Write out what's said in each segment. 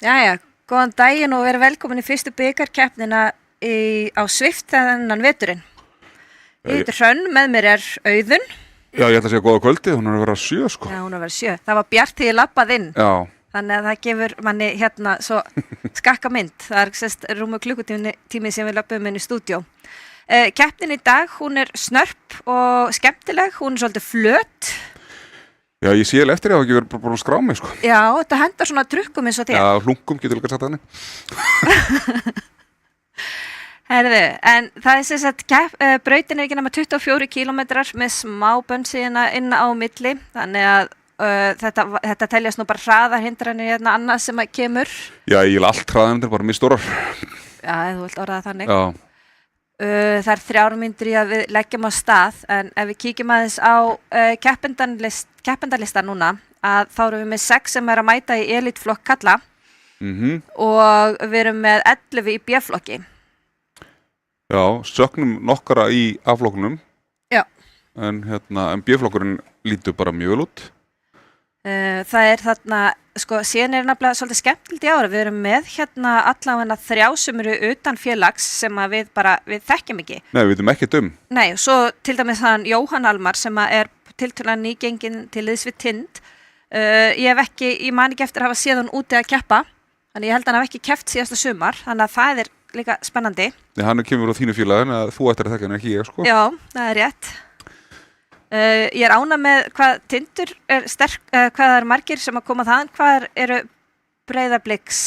Jæja, góðan daginn og verið velkomin í fyrstu bikarkeppnina á Swift þennan veturinn. Ég heiti Hrönn, með mér Auðun. Já, ég ætla að segja góða kvöldi, hún er að vera 7 sko. Já, hún er að vera 7. Það var bjart þegar ég labbað inn. Já. Þannig að það gefur manni hérna svo skakka mynd. Það er sérst rúmu klukkutími sem við labbum inn í stúdíó. Keppnin í dag, hún er snörp og skemmtileg, hún er svolítið flöt. Já, ég sé eftir að það ekki verið bara að skrá mig sko. Já, þetta hendar svona drukkum eins og þér. Já, hlungum getur líka sagt þannig. Herðu, en það er sem sagt, brautin er ekki nema 24 kilometrar með smá bönnsíðina inn á milli, þannig að þetta teljast nú bara hraðarhindranir hérna annað sem að kemur. Já, ég vil allt hraðarhindranir, bara mjög stórar. Já, ef þú vilt orða það þannig. Já. Það er 3 mínútur í að við leggjum á stað, en ef við kíkjum aðeins á keppendalista núna, að þá erum við með 6 sem er að mæta í elitflokk kalla og við erum með 11 í B-flokki. Já, söknum nokkara í A-flokknum. Já. En B-flokkurinn lítur bara mjög vel út. Það er þarna, sko, síðan er nefnilega svolítið skemmtilegt í ára. Við erum með hérna allavega 3 sem eru utan félags sem að við þekkjum ekki. Nei, við veitum ekkert um. Nei, og svo til dæmis þann Jóhann Almar sem að er tiltölulega nýgenginn til liðs við Tind. Ég man ekki eftir að hafa séð hann úti að keppa, þannig ég held að hann hafi ekki keppt síðasta sumar, þannig að það er líka spennandi. Nei, hann kemur á þínu félagi, en að þú ættir að þekka hann ekki ég, sko. Já, það er rétt. Ég er ánægð með hvað Tindur er sterk, hvað það er margir sem að koma þaðan, hvað eru Breiðabliks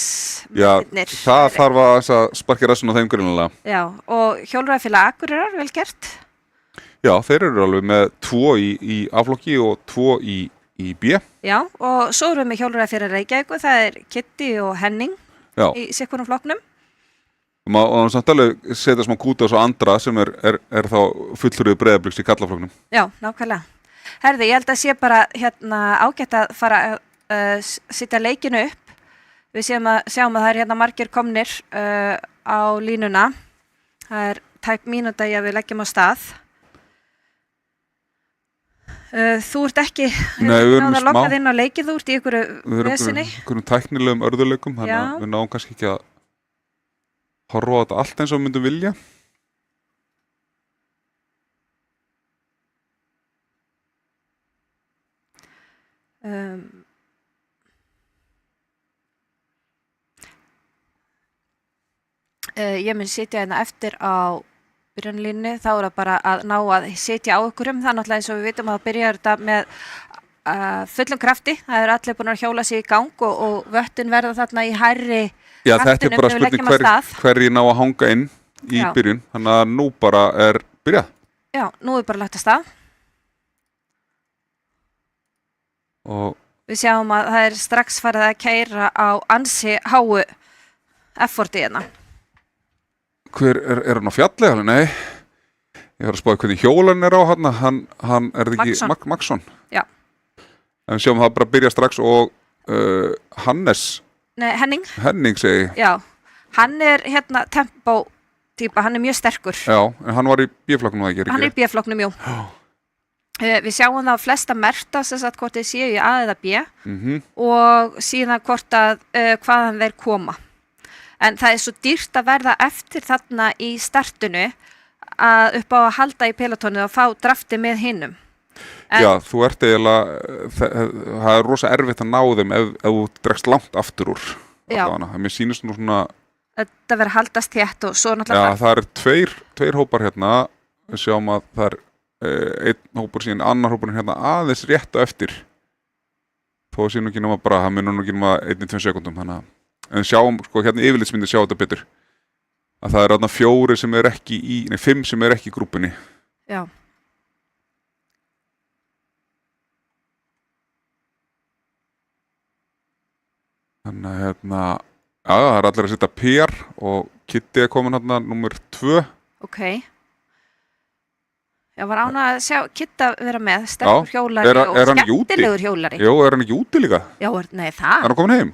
mennirnir? Já, það þarf að sparka rassin á þeim grunnlega. Já, og hjólreiðafélag Akureyrar, vel gert. Já, þeir eru alveg með 2 í A-flokki og 2 í B. Já, og svo erum við með hjólreiðafélag Reykjavík, það er Kitty og Henning. Já. Í sikkurum flokknum. Og samt alveg setja smá kúta á svo andra sem er þá fullurðið Breiðabliks í kallaflokknum. Já, nákvæmlega. Herði, ég held að sé bara ágætt að fara að setja leikinu upp. Við sjáum að það er hérna margir komnir á línuna. Það er tæp mínúta í að við leggjum á stað. Þú ert ekki náða lokkað inn á leikið, þú ert í einhverju vesinni. Við erum einhverjum tæknilegum örðuleikum, þannig að við náum kannski ekki að horfa á þetta allt eins og við myndum vilja. Ég mun sitja hérna eftir á byrjanlínu, þá er það bara að ná að sitja á okkurum. Það er náttúrulega eins og við vitum að byrja þetta með fullum krafti. Það er allir búin að hjóla sig í gang og vöttin verða þarna í hærri. Já, þetta er bara spurning hverjir ná að hanga inn í byrjun, þannig að nú bara er byrjað. Já, nú er bara lagt að stað. Og við sjáum að það er strax farið að keyra á ansi háu efforti hérna. Hver er hann á fjalli? Nei, ég var að spáði hvernig hjólan er á hann er það ekki Maksson? Já. En við sjáum að það bara byrja strax og Hannes. Nei, Henning segi ég. Já, hann er hérna tempó-týpa, hann er mjög sterkur. Já, en hann var í B-flokknum það ekki? Hann er í B-flokknum, jú. Við sjáum það á flesta merta, þess að hvort þeir séu í A eða B og síðan hvaðan þeir koma. En það er svo dýrt að verða eftir þarna í startinu upp á að halda í pelotónu og fá drafti með hinnum. Já, þú ert eiginlega, það er rosa erfitt að ná þeim ef þú dregst langt aftur úr. Já. Mér sýnist nú svona. Þetta verður að haldast þétt og svo náttúrulega. Já, það eru tveir hópar hérna, við sjáum að það er einn hópur síðan, annar hópurinn hérna aðeins rétt á eftir. Þó sé nú ekki nema bara, það munur nú ekki nema 1-2 sekúndum, þannig að, en sjáum, sko, hérna yfirlitsmyndi sjá þetta betur. Að það er þarna 4 sem er ekki 5 sem er ekki í grúpunni. Já. Þannig að það er allir að setja PR og Kitty er komin hérna nummer 2. Ok. Ég var ánægð að sjá Kitty að vera með, sterkur hjólari og skemmtilegur hjólari. Jó, er hann ekki úti líka? Já, nei það. Er hann komin heim?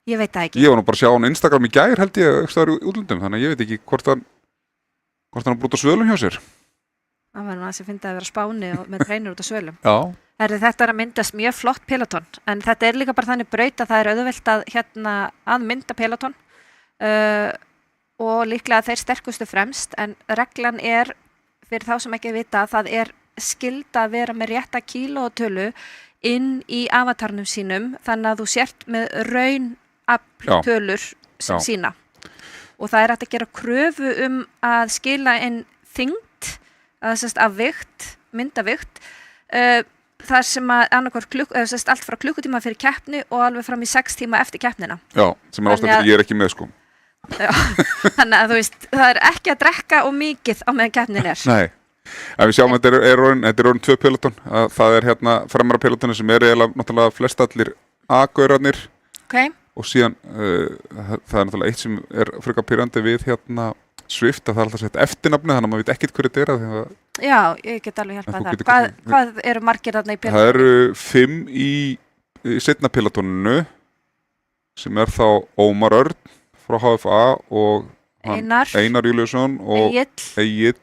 Ég veit það ekki. Ég var nú bara að sjá hann á Instagram í gær held ég, eitthvað í útlöndum, þannig að ég veit ekki hvort hann brútt á svölum hjá sér. Það var nú að það fyndi að vera á Spáni og með treinur út á svölum. Já. Þetta að myndast mjög flott peloton, en þetta líka bara þannig braut að það auðvelt að mynda peloton og líklega þeir sterkustu fremst, en reglan fyrir þá sem ekki vita, það skylda að vera með rétta kílótölu inn í avatarnum sínum, þannig að þú sért með raunafltölur sem sína. Og það hægt að gera kröfu að skila inn þyngd, að vikt, myndavikt, þar sem að allt frá klukkutíma fyrir keppni og alveg fram í 6 tíma eftir keppnina. Já, sem ástæður ég ekki með sko. Já, þannig að þú veist, það ekki að drekka og mikið á meðan keppnin Nei, en við sjáum að þetta er orðin 2 peloton, það hérna fremra pelotoni sem eiginlega náttúrulega flestallir A-gaurarnir og síðan það náttúrulega eitt sem frekar pirrandi við hérna Swift, að það alltaf sett eftirnafni, þannig að maður veit ekkert hverju þetta að Já, ég get alveg hjálpað það. Hvað eru margir þarna í pelotoninu? Það eru 5 í seinna pelotoninu sem þá Ómar Örn frá HFA og Einar Júliusson og Egill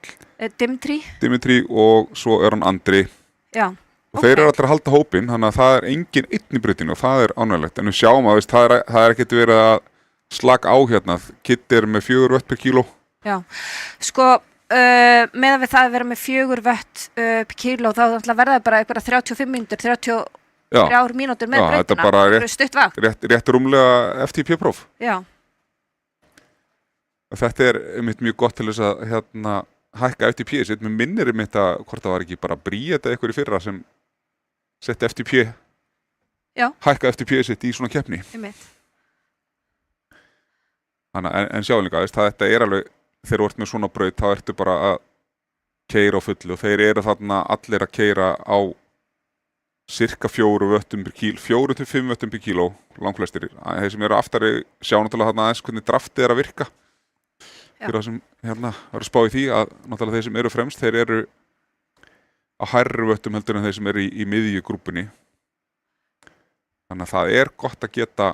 Dimitri og svo hann Andri. Já. Og þeir allir að halda hópinn, þannig að það engin einn í brautinni og það ánægilegt. En við sjáum að það ekkert verið að slaka á hérna. Kitty með 4 vött per kíló. Já, sko meðan við það að vera með 4 vött per kíló, þá verða það bara eitthvað 35 mínútur, 33 mínútur með brautina. Þetta er bara rétt rúmlega FTP-próf. Já. Þetta mjög gott til þess að hérna hækka FTP sitt, mér minnir að hvort það var ekki bara Bríet eða eitthvað í fyrra sem setti FTP hækka FTP sitt í svona keppni. En sjáum líka, þetta alveg, þegar þú ert með svona braut, þá ertu bara að keyra á fullu og þeir þarna allir að keyra á cirka 4 vöttum per kíló, 4 til 5 vöttum per kíló, langflestir. Þeir sem aftari sjá náttúrulega þarna aðeins hvernig draftið að virka. Fyrir það sem hérna var að spá í því að náttúrulega þeir sem fremst, þeir á hærri vöttum heldur en þeir sem í miðjugrúpunni. Þannig að það gott að geta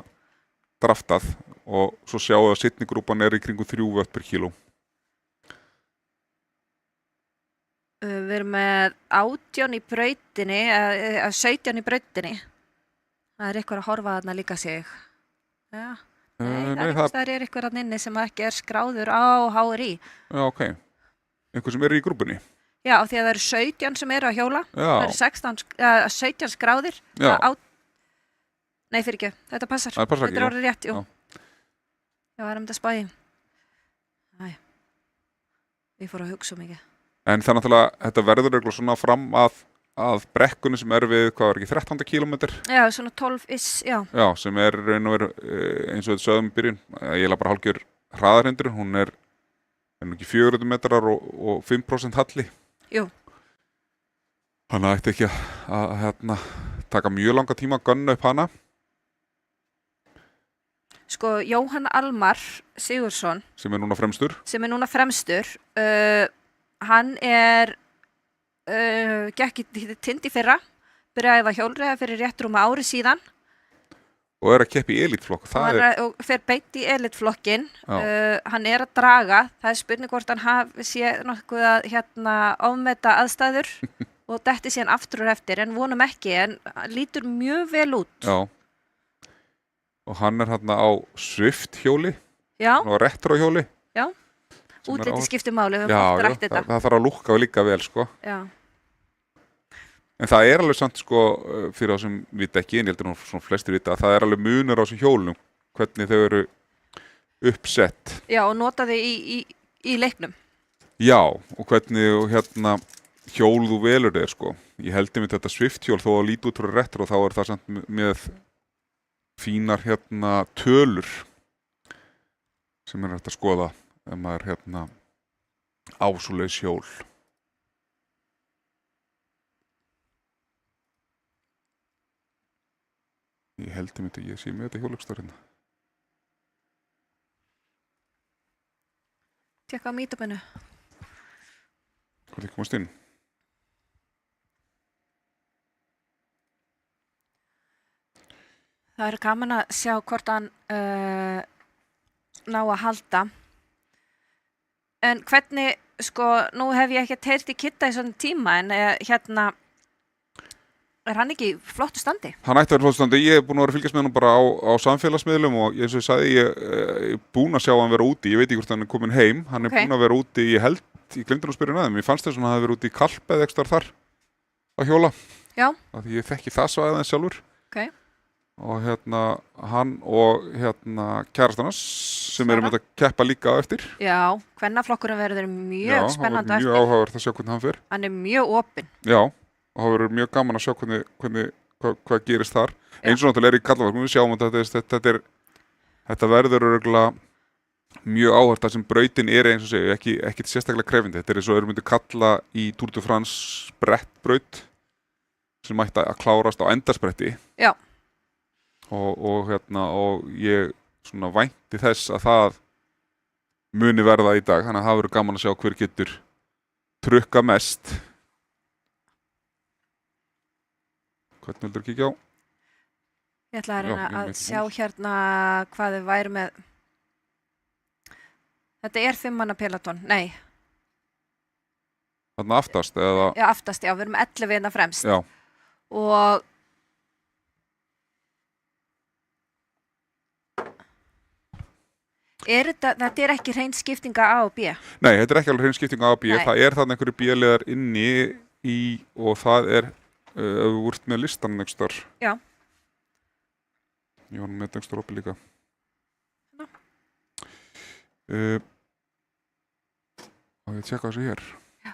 draftað og svo sjáum að seinni grúpan í kringum 3 vött per kíló. Við erum með 18 í brautinni, 17 í brautinni. Það eitthvað að horfa þarna líka sig. Já. Nei, það eitthvað að nynni sem ekki skráður á HRI. Já, ok. Einhver sem í grúpunni? Já, því að það eru 17 sem á hjóla. Það eru 17 skráðir. Já. Nei, fyrir ekki. Þetta passar. Það passar ekki. Þetta orðið rétt, jú. Já, þetta spæði. Æ. Ég fór að hugsa mikið. En það náttúrulega, þetta verður eitthvað svona fram að brekkunni sem við, hvað var ekki, 13 kilometr? Já, svona 12-ish, já. Já, sem raun og veru, eins og þetta sögðum í byrjun, ég bara hálfgjör hraðarhindur, hún ekki 400 metrar og 5% halli. Jú. Þannig að ætti ekki að taka mjög langa tíma að gunna upp hana. Sko, Jóhann Almar Sigurðsson, sem núna fremstur. Hann gekk í tind í fyrra, byrjaði að æfa hjólreiða fyrir rétt rúma ári síðan. Og að keppa í elitflokk. Og fer beint í elitflokkin. Hann að draga, það spurning hvort hann sé nokkuð að ofmeta aðstæður og detti síðan aftur og eftir, en vonum ekki, en lítur mjög vel út. Já. Og hann hérna á Swift hjóli. Já. Og retro hjóli. Já. Útliti skiptir máli, við höfum oft rætt þetta. Það þarf að lúkka líka vel, sko. Já. En það alveg samt, sko, fyrir það sem vita ekki, en ég heldur nú svona flestir vita, að það alveg munur á þessum hjólum, hvernig þau eru uppsett. Já, og nota þau í leiknum. Já, og hvernig hjól þú velur þér, sko. Ég held þetta Swift hjól, þó að líti út fyrir retro, þá það samt með fínar tölur sem hægt að skoða ef maður ásúleis hjól. Ég held ég sé með þetta hjólökstar hérna. Tjekka á mítupinu. Hvað þið komast inn? Það gaman að sjá hvort hann ná að halda. En hvernig, sko, nú hef ég ekkert heyrt í Kitta í svona tíma, en hann ekki í flottu standi? Hann ætti að vera flottu standi, ég búin að vera að fylgjast með hann bara á samfélagsmiðlum og eins og ég sagði, ég búin að sjá hann vera úti, ég veit ekki hvort hann komin heim, hann búin að vera úti, ég glemdi að spyrja hann aðeins, ég fannst þess að hann hafi verið úti í Kalp eða ekstar þar að hjóla. Já. Af því ég þekki það svæðið en sjálfur. Okay. Og hann og kærastan hans sem erum að keppa líka á eftir. Já, kvennaflokkurinn verður mjög spennandi eftir. Já, mjög áhugavert að sjá hvernig hann fer. Hann mjög opinn. Já, og það verður mjög gaman að sjá hvað gerist þar. Eins og náttúrulega í karlaflokkum, við sjáum að þetta verður örugglega mjög áhugavert þar sem brautin eins og segja, ekki sérstaklega krefindi. Þetta eins og myndi kalla í Tour de France sprettbraut sem ætti að klárast á endarspretti. Já. Og ég svona vænti þess að það muni verða í dag, þannig að það verður gaman að sjá hver getur trukka mest. Hvernig vildur þú kíkja á? Ég ætla að reyna að sjá hérna hvað þau væri með. Þetta 5 manna peloton, nei. Þarna aftast eða? Já, aftast, já, við erum 11 hérna fremst. Já. Og þetta ekki hrein skiptinga A og B? Nei, þetta ekki alveg hrein skiptinga A og B. Nei. Það þarna einhverju B-liðar inni í og það ef við vart með listan einhverstar. Já. Ég var með einhverstar oppi líka. Ná. Og ég tjekka þessu hér. Já.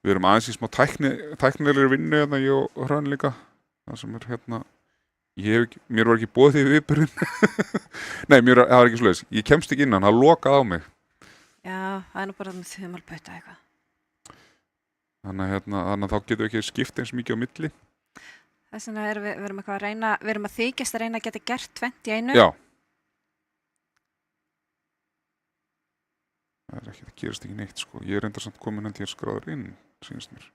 Við erum aðeins í smá tæknilegri vinnu hérna, ég og Hrönn líka. Það sem mér var ekki boðið því viðburðin. Nei, það var ekki svoleiðis. Ég kemst ekki innan, það lokaði á mig. Já, það nú bara þumalbauta eitthvað. Þannig að þá getum við ekki skipt eins mikið á milli. Þess vegna við erum eitthvað að reyna, við erum að þykjast að reyna að geta gert 20 í einu. Já. Það gerist ekki neitt, sko. Ég reyndar samt komin hann til skráður inn, sýnist mér.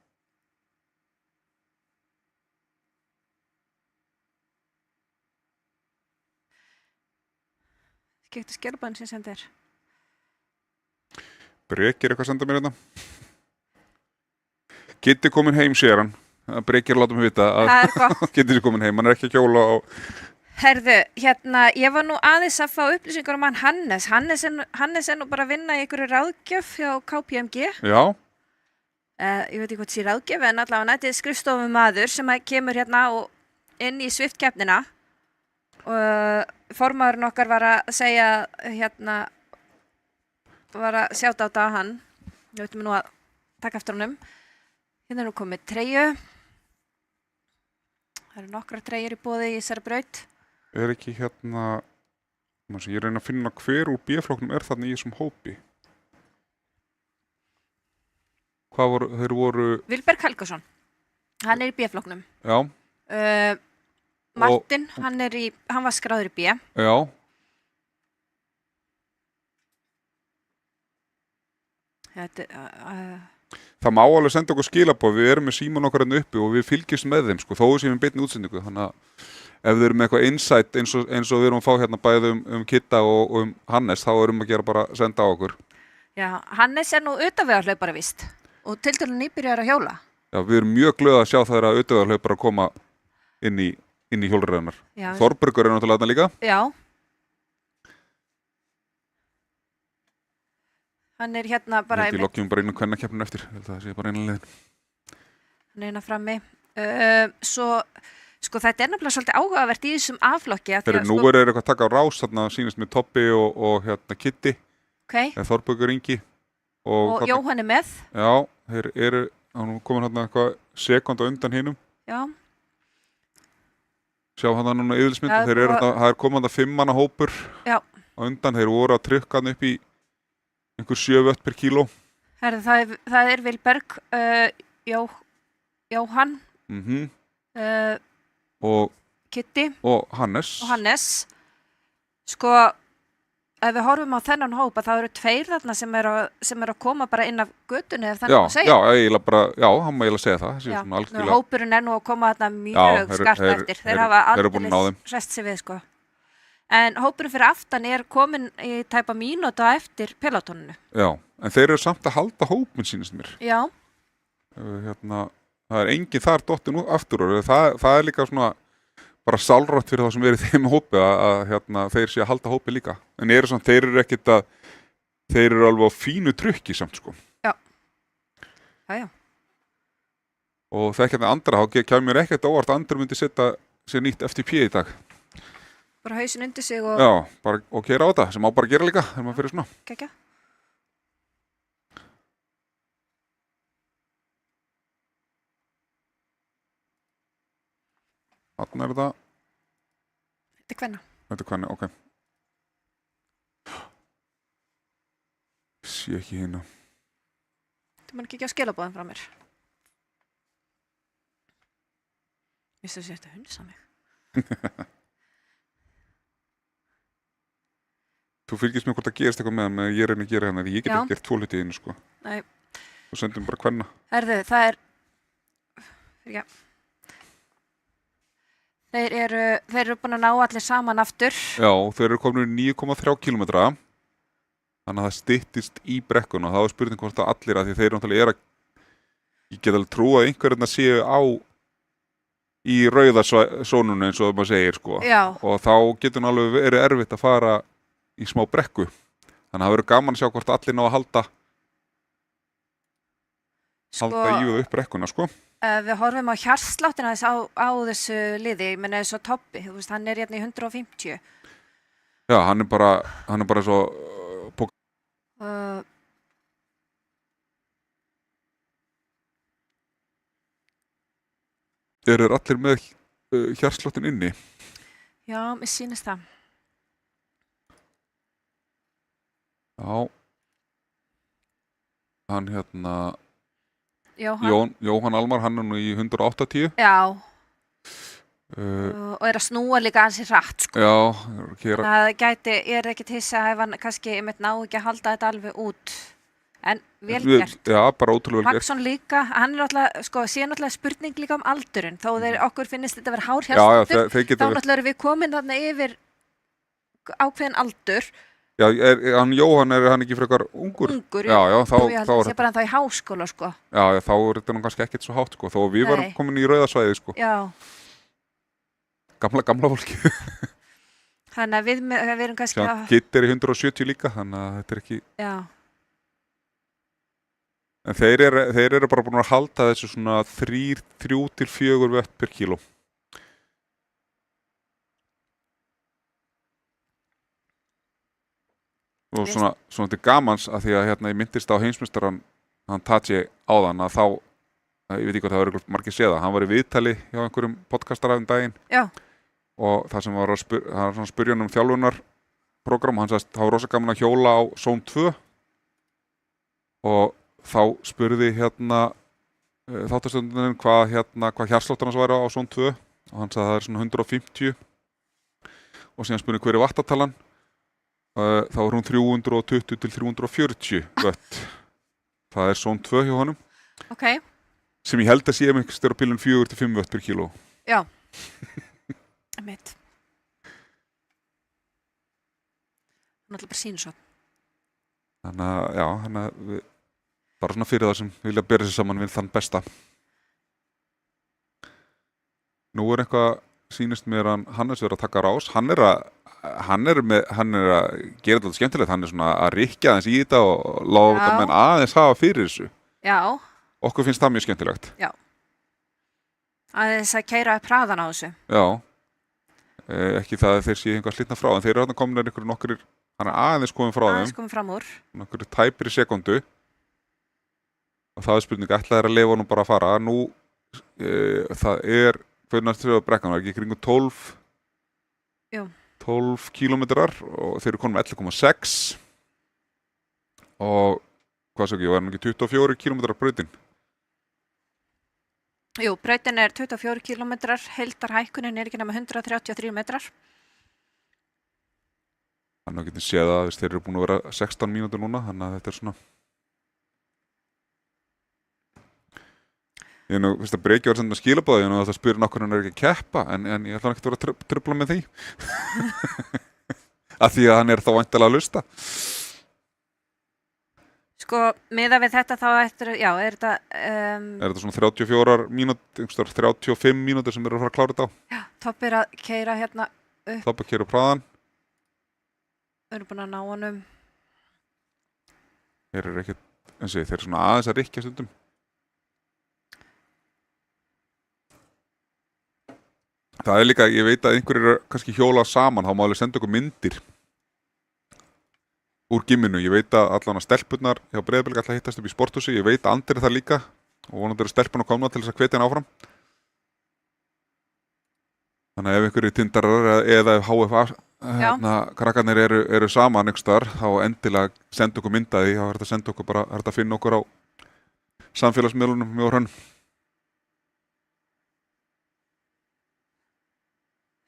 Gektu skjálfbæðin sem sendir. Brekir eitthvað að senda mér hérna. Kitti komin heim, sér hann. Brekir láta mig vita að Kitti komin heim, hann ekki að hjóla á... Herðu, ég var nú aðeins að fá upplýsingar hann Hannes. Hannes nú bara að vinna í einhverju ráðgjöf hjá KPMG. Já. Ég veit ekki hvort sé ráðgjöf, en allavega nættið skrifstofumaður sem kemur og inn í Swift-keppnina. Og formaðurinn okkar var að segja var að sjáta á þetta á hann. Ég veit nú að taka eftir honum. Hérna nú komið treyju. Það eru nokkra treyjur í boði í þessari braut. Ekki ég reyna að finna hver úr B-flokknum þarna í þessum hópi. Þeir voru... Vilberg Helgason. Hann í B-flokknum. Já. Martin, hann var skráður í B. Já. Það má alveg senda okkur skilaboð, við erum með síman okkar hérna uppi og við fylgjumst með þeim, sko, þó séum við beinni útsendingu. Þannig að ef við erum með eitthvað insight eins og við erum að fá hérna bæði Kitta og Hannes, þá erum við að gera bara að senda á okkur. Já, Hannes nú utanvegarhlaupari víst og tiltölu nýbyrjar að hjóla. Já, við erum mjög glöð að sjá það að utanvegarhlaupari að koma inn í hjólreiðarnar. Þorbergur náttúrulega þarna líka. Já. Hann bara... Við lokkjum bara inn á kvennakeppninu eftir, það sé bara eina leiðin. Hann hérna frammi. Sko þetta nefnilega svolítið áhugavert í þessum A-flokki. Nú eru eitthvað að taka á rás, þarna sýnist með Toppi og Kitti. Ok. Þorbergur Ingi. Og Jóhann með. Já, þeir eru, hann komin hérna eitthvað sekund á undan hinum. Já. Sjá hann núna yfirlitsmyndu, það komið hann 5 manna hópur á undan, þeir voru að trykka hann upp í einhver 7 vött per kíló. Það Vilberg, Jóhann, og Kitti og Hannes. Sko, ef við horfum á þennan hópa, þá eru 2 þarna sem eru að koma bara inn af götunni, ef þannig að segja. Hann má eiginlega segja það. Hópurinn nú að koma þarna mjög skarpt eftir. Þeir hafa aldrei rest sig við, sko. en hópurinn fyrir aftan er komin í tæpa mínútu eftir pelotoninu. Já, en þeir eru samt að halda hópin sínist mér. Já. Það er enginn þar dottin aftur og það er líka svona bara sálrætt fyrir það sem er í þeim hópi að þeir sé að halda hópi líka. En þeir eru ekkit að, þeir eru alveg á fínu trukki samt sko. Já. Já. Og þekkjandi Andra, þá kemur mér ekkert óvart að Andri myndi setja sér nýtt FTP í dag. Bara hausinn undir sig og... Já, bara, og keyra á þetta, sem á bara að gera líka, þegar maður fyrir svona. Kekja. Þarna er þetta. Þetta er hvenna. Þetta er hvenna, ok. Sé ekki hérna. Þú mann ekki á skilabóðum frá mér. Vistu þú sér þetta hunsa mig? Þú fylgist með hvort það gerist eitthvað með ég reyni að gera hérna, því ég get ekki gert 2 hluti í einu sko. Nei. Þú sendum bara hvenna. Herðu, það er... Já. Þeir eru búin að ná allir saman aftur. Já, þeir eru komin 9,3 kilometra. Þannig að það styttist í brekkun og þá er spurning hvort að allir að því þeir náttúrulega að ég get alveg trú að einhverjum að séu á í rauðasónunni eins og maður segir sko. Já. Og þá getur alveg verið erfitt að fara í smá brekku. Þannig að það verður gaman að sjá hvort allir ná að halda í upp brekkuna sko. Við horfum á hjartsláttina þess á þessu liði, ég meina þessu Toppi, þú veist, hann er hérna í 150. Já, hann er bara svo Eru allir með hjartsláttin inni? Já, mér sýnist það. Já. Hann Jóhann Almar, hann er nú í 180. Já. Og er að snúa líka ansi hratt sko. Já. Ég er ekki til þess að ef hann kannski ná ekki að halda þetta alveg út. En vel gert. Já, bara ótrúlega vel gert. Magnússon líka, hann er náttúrulega, sé náttúrulega spurning líka aldurinn. Þó okkur finnist þetta að vera hár hjartsláttur, þá náttúrulega erum við komin þarna yfir ákveðin aldur. Já, Jóhann er hann ekki frekar ungur? Ungur, já. Þá ég held að það sé bara ennþá í háskóla, sko. Já, þá er þetta nú kannski ekkert svo hátt, sko. Þó við varum komin í rauðasvæði, sko. Já. Gamla fólki. Þannig að við erum kannski að... Gitt er í 170 líka, þannig að þetta er ekki... Já. En þeir eru bara búin að halda þessu svona 3-4 vött per kíló. Og svona til gamans að því að hérna ég myndist á heimsmeistaran hann Taji áðan að þá, ég veit ekki hvað það verður margir séða, hann var í viðtali hjá einhverjum podcastarafum daginn. Já. Og það sem var að spyrja hann þjálfunarprogram, hann sagðist það var rosa gaman að hjóla á Zone 2 og þá spurði þáttastönduninn hvað hjartsláttur hans væri á Zone 2 og hann sagði að það er svona 150 og síðan spurði hver er vattatalan. Þá er hún 320 til 340 vött. Það er Zone 2 hjá honum. Ok. Sem ég held að sé einhvers þeirra pílun 4 til 5 vött per kíló. Já. Mitt. Það er alltaf bara sínusvotn. Þannig að við bara svona fyrir það sem vilja bera sig saman við þann besta. Nú er eitthvað, sýnist mér að Hannes verið að taka rás. Hann er að gera þetta skemmtilegt. Hann er svona að rykkja aðeins í þetta og láta þetta menn aðeins hafa fyrir þessu. Já. Okkur finnst það mjög skemmtilegt. Já. Aðeins að keyra upp hraðan á þessu. Já. Ekki það að þeir séu eitthvað slitna frá, en þeir eru komin nokkur, hann er aðeins komin frá þeim. Aðeins komin fram úr. Nokkur tæpir í sekundu. Og það er spurning, ætla þeir að leyfa honum bara að fara. Nú, það er, hvernig næstu þau að brekkan, var ekki kringu 12 kílómetrar og þeir eru konum með 11,6 og hvað svo ekki, var hann ekki 24 kílómetrar brautin? Jú, brautin er 24 kílómetrar, heildarhækkunin er ekki nema 133 metrar. Þannig að getum séð að þeir eru búin að vera 16 mínútur núna, þannig að þetta er svona Ég finnst að Breki var sem skilabóði og það spyrir nokkur hann er ekki að keppa en ég ætla ekki að vera að trufla með því. Af því að hann þá væntanlega að hlusta. Sko, miðað við þetta þá já, er þetta... Er þetta svona 34 mínútur, 35 mínútur sem eru að fara að klára þetta á? Já, Toppi er að keyra hérna upp. Toppi keyrir upp hraðan. Við erum búin að ná honum. Þeir eru ekkert, þeir eru svona aðeins að rykkja stundum. Það er líka, ég veit að einhverjir eru kannski hjólað saman, þá má alveg senda okkur myndir úr gimminu. Ég veit að allan að stelpurnar hjá Breiðablik alltaf hittast upp í sporthúsi. Ég veit að Andri það líka og vonandi eru stelpurnar komna til þess að hvetja hann áfram. Þannig að ef einhverjir tindarar eða ef HFA krakkarnir eru saman einhvers staðar, þá endilega senda okkur myndaði. Þá er þetta að senda okkur bara, er þetta að finna okkur á samfélagsmiðlunum mjög hrönn.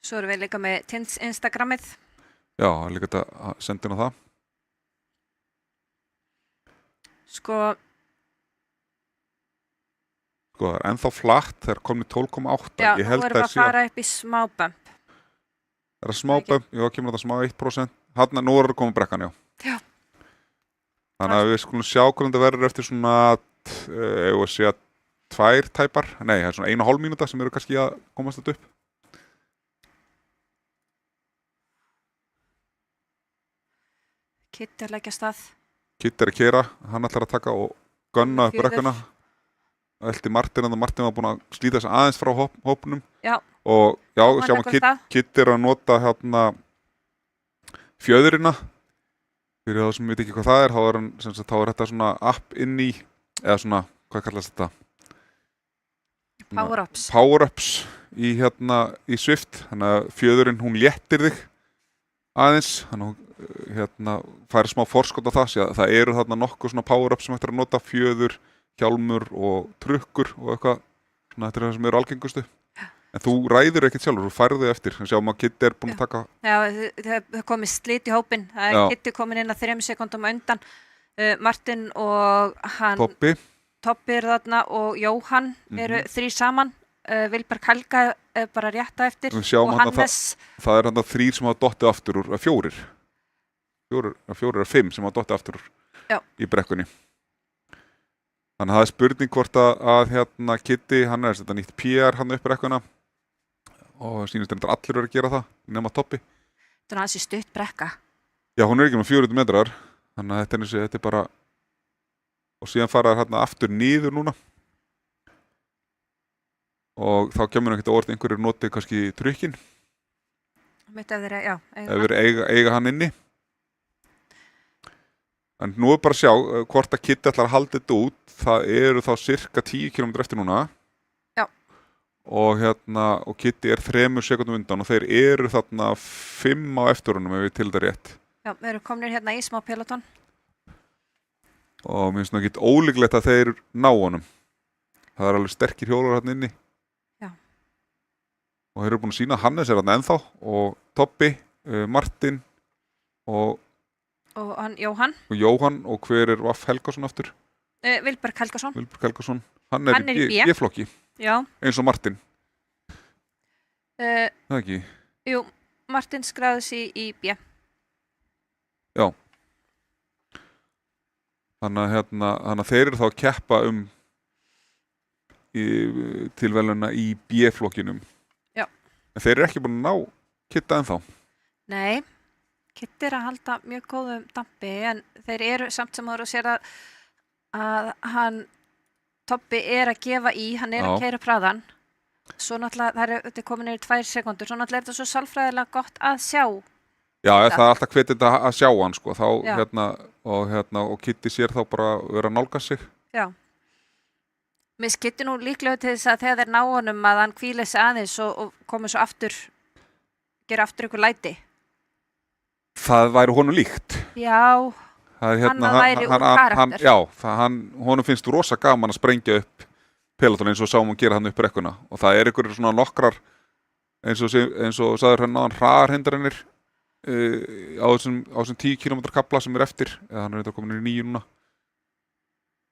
Svo erum við líka með Tinds Instagramið. Já, líka þetta að senda inn á það. Sko, það er ennþá flatt, það er komið 12,8. Já, nú erum við að fara upp í smá bump. Það er smá bump, já, kemur þetta smá 1%. Þarna, nú er það komið brekkan, já. Já. Þannig að við skulum sjá hvernig það verður eftir svona, ef við segja 2 tæpar. Nei, það er svona 1,5 mínúta sem eru kannski að komast þetta upp. Kitt er leggja stað. Kitt er að keyra, hann ætlar að taka og gunna upp brekkuna. Elti Martin, en Martin var búinn að slíta þess aðeins frá hópnum. Já. Og já, sjáum að Kitt er að nota hérna fjöðurina. Fyrir þá sem veit ekki hvað það er, þá er þetta svona app inn í, eða svona, hvað kallast þetta? Power-ups. Power-ups í Swift. Þannig að fjöðurinn, hún léttir þig aðeins. Þannig að færi smá forskot á það. Það eru þarna nokkuð svona power-ups sem hægt að nota, fjöður, hjálmur og trukkur og eitthvað. Svona þetta er það sem eru algengustu. En þú ræður ekkert sjálfur, þú færðu þig eftir. Sjáum að Kitti er búinn að taka... Já, það komið slit í hópinn. Það er Kitti komin inn að 3 sekúndum undan. Martin og hann... Toppi er þarna og Jóhann eru 3 saman. Vilberg Helga bara rétta eftir. Og Hannes... Það er hann að 3 sem hafa dottið aftur úr, 4. 4 er 5 sem hafa dottið aftur úr í brekkunni. Þannig að það er spurning hvort að Kitti, hann er þetta nýtt PR hann upp brekkuna. Og sýnist þetta allir eru að gera það, nema Toppi. Þetta er aðeins í stutt brekka. Já, hún er ekki með 400 metrar, þannig að þetta er bara... Og síðan fara þær aftur niður núna. Og þá kemur ekkert að orð einhverjir notið kannski trykkin. Mitt ef þeir, já. Ef þeir eiga hann inni. En nú er bara að sjá hvort að Kitti ætlar að halda þetta út. Það eru þá cirka 10 km eftir núna. Og Kitti er 3 sekúndum undan og þeir eru þarna 5 á eftirunum ef við til þetta rétt. Já, við erum komin hérna í smá peloton. Og mér finnst það ekki ólíklegt að þeir ná honum. Það er alveg sterkir hjólar hérna inni. Já. Og þeir eru búin að sýna Hannes er hérna ennþá og Toppi, Martin og hann Jóhann. Og Jóhann og hver er Vaff Helgason aftur? Vilberg Helgason. Vilberg Helgason. Hann er í B-flokki. Já. Eins og Martin. Það ekki? Jú, Martin skráði sig í B. Já. Þannig að þeir eru þá að keppa til veluna í B-flokkinum. Já. En þeir eru ekki búin að ná Kitta ennþá. Nei, Kitti er að halda mjög góðum dampi en þeir eru samt sem áður að sér að hann Toppi er að gefa í, hann er að keyra hraðan. Svo náttúrulega, þetta er komin yfir 2 sekúndur, svo náttúrulega er þetta svo sálfræðilega gott að sjá. Já, það er alltaf hvetið þetta að sjá hann, sko. Þá, og Kitti sér þá bara vera að nálga sig. Já. Mér Kitti nú líklega til þess að þegar þeir ná honum að hann hvíli sig aðeins og komi svo aftur, gera aftur ykkur læti. Það væri honum líkt. Já. Hann væri úr karakter. Já, honum finnst rosa gaman að sprengja upp peloton eins og sáum að gera hann upp brekkuna og það er ykkur svona nokkrar eins og sagður hann náðan hraðarhindranir á þessum 10 km kafla sem er eftir eða hann er þetta komin í 9 núna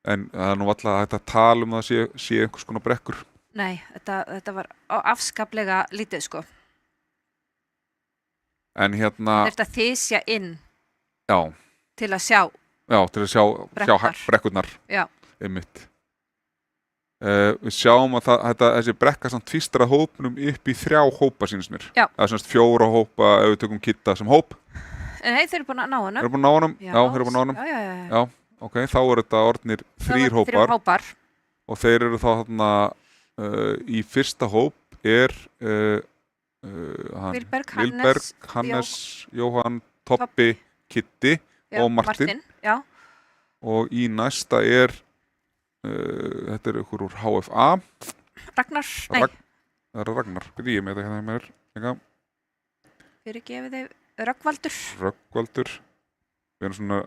en það er nú alltaf hægt að tala það sé einhvers konar brekkur. Nei, þetta var afskaplega lítið sko. En hérna, Þetta þysja inn já, til að sjá. til að sjá brekkurnar, Já. einmitt. Við sjáum að þessi brekka samt tvístra hópnum upp í 3 hópa sínst mér. Já. Það semst 4 hópa ef við tökum Kidda sem hóp. Nei, þeir eru búin að ná honum. Þeir eru búin að ná honum? Já, þeir eru búin að ná honum. Já. Já, ok, þá eru þetta orðnir 3 hópar. 3 hópar. Og þeir eru þá þarna í fyrsta hóp Vilberg, Hannes, Jóhann, Toppi, Kiddi og Martin. Já. Og í næsta þetta ykkur úr HFA. Ragnar, Það er Ragnar, ég með þetta hérna með Fyrirgefið þið, Röggvaldur. Við erum svona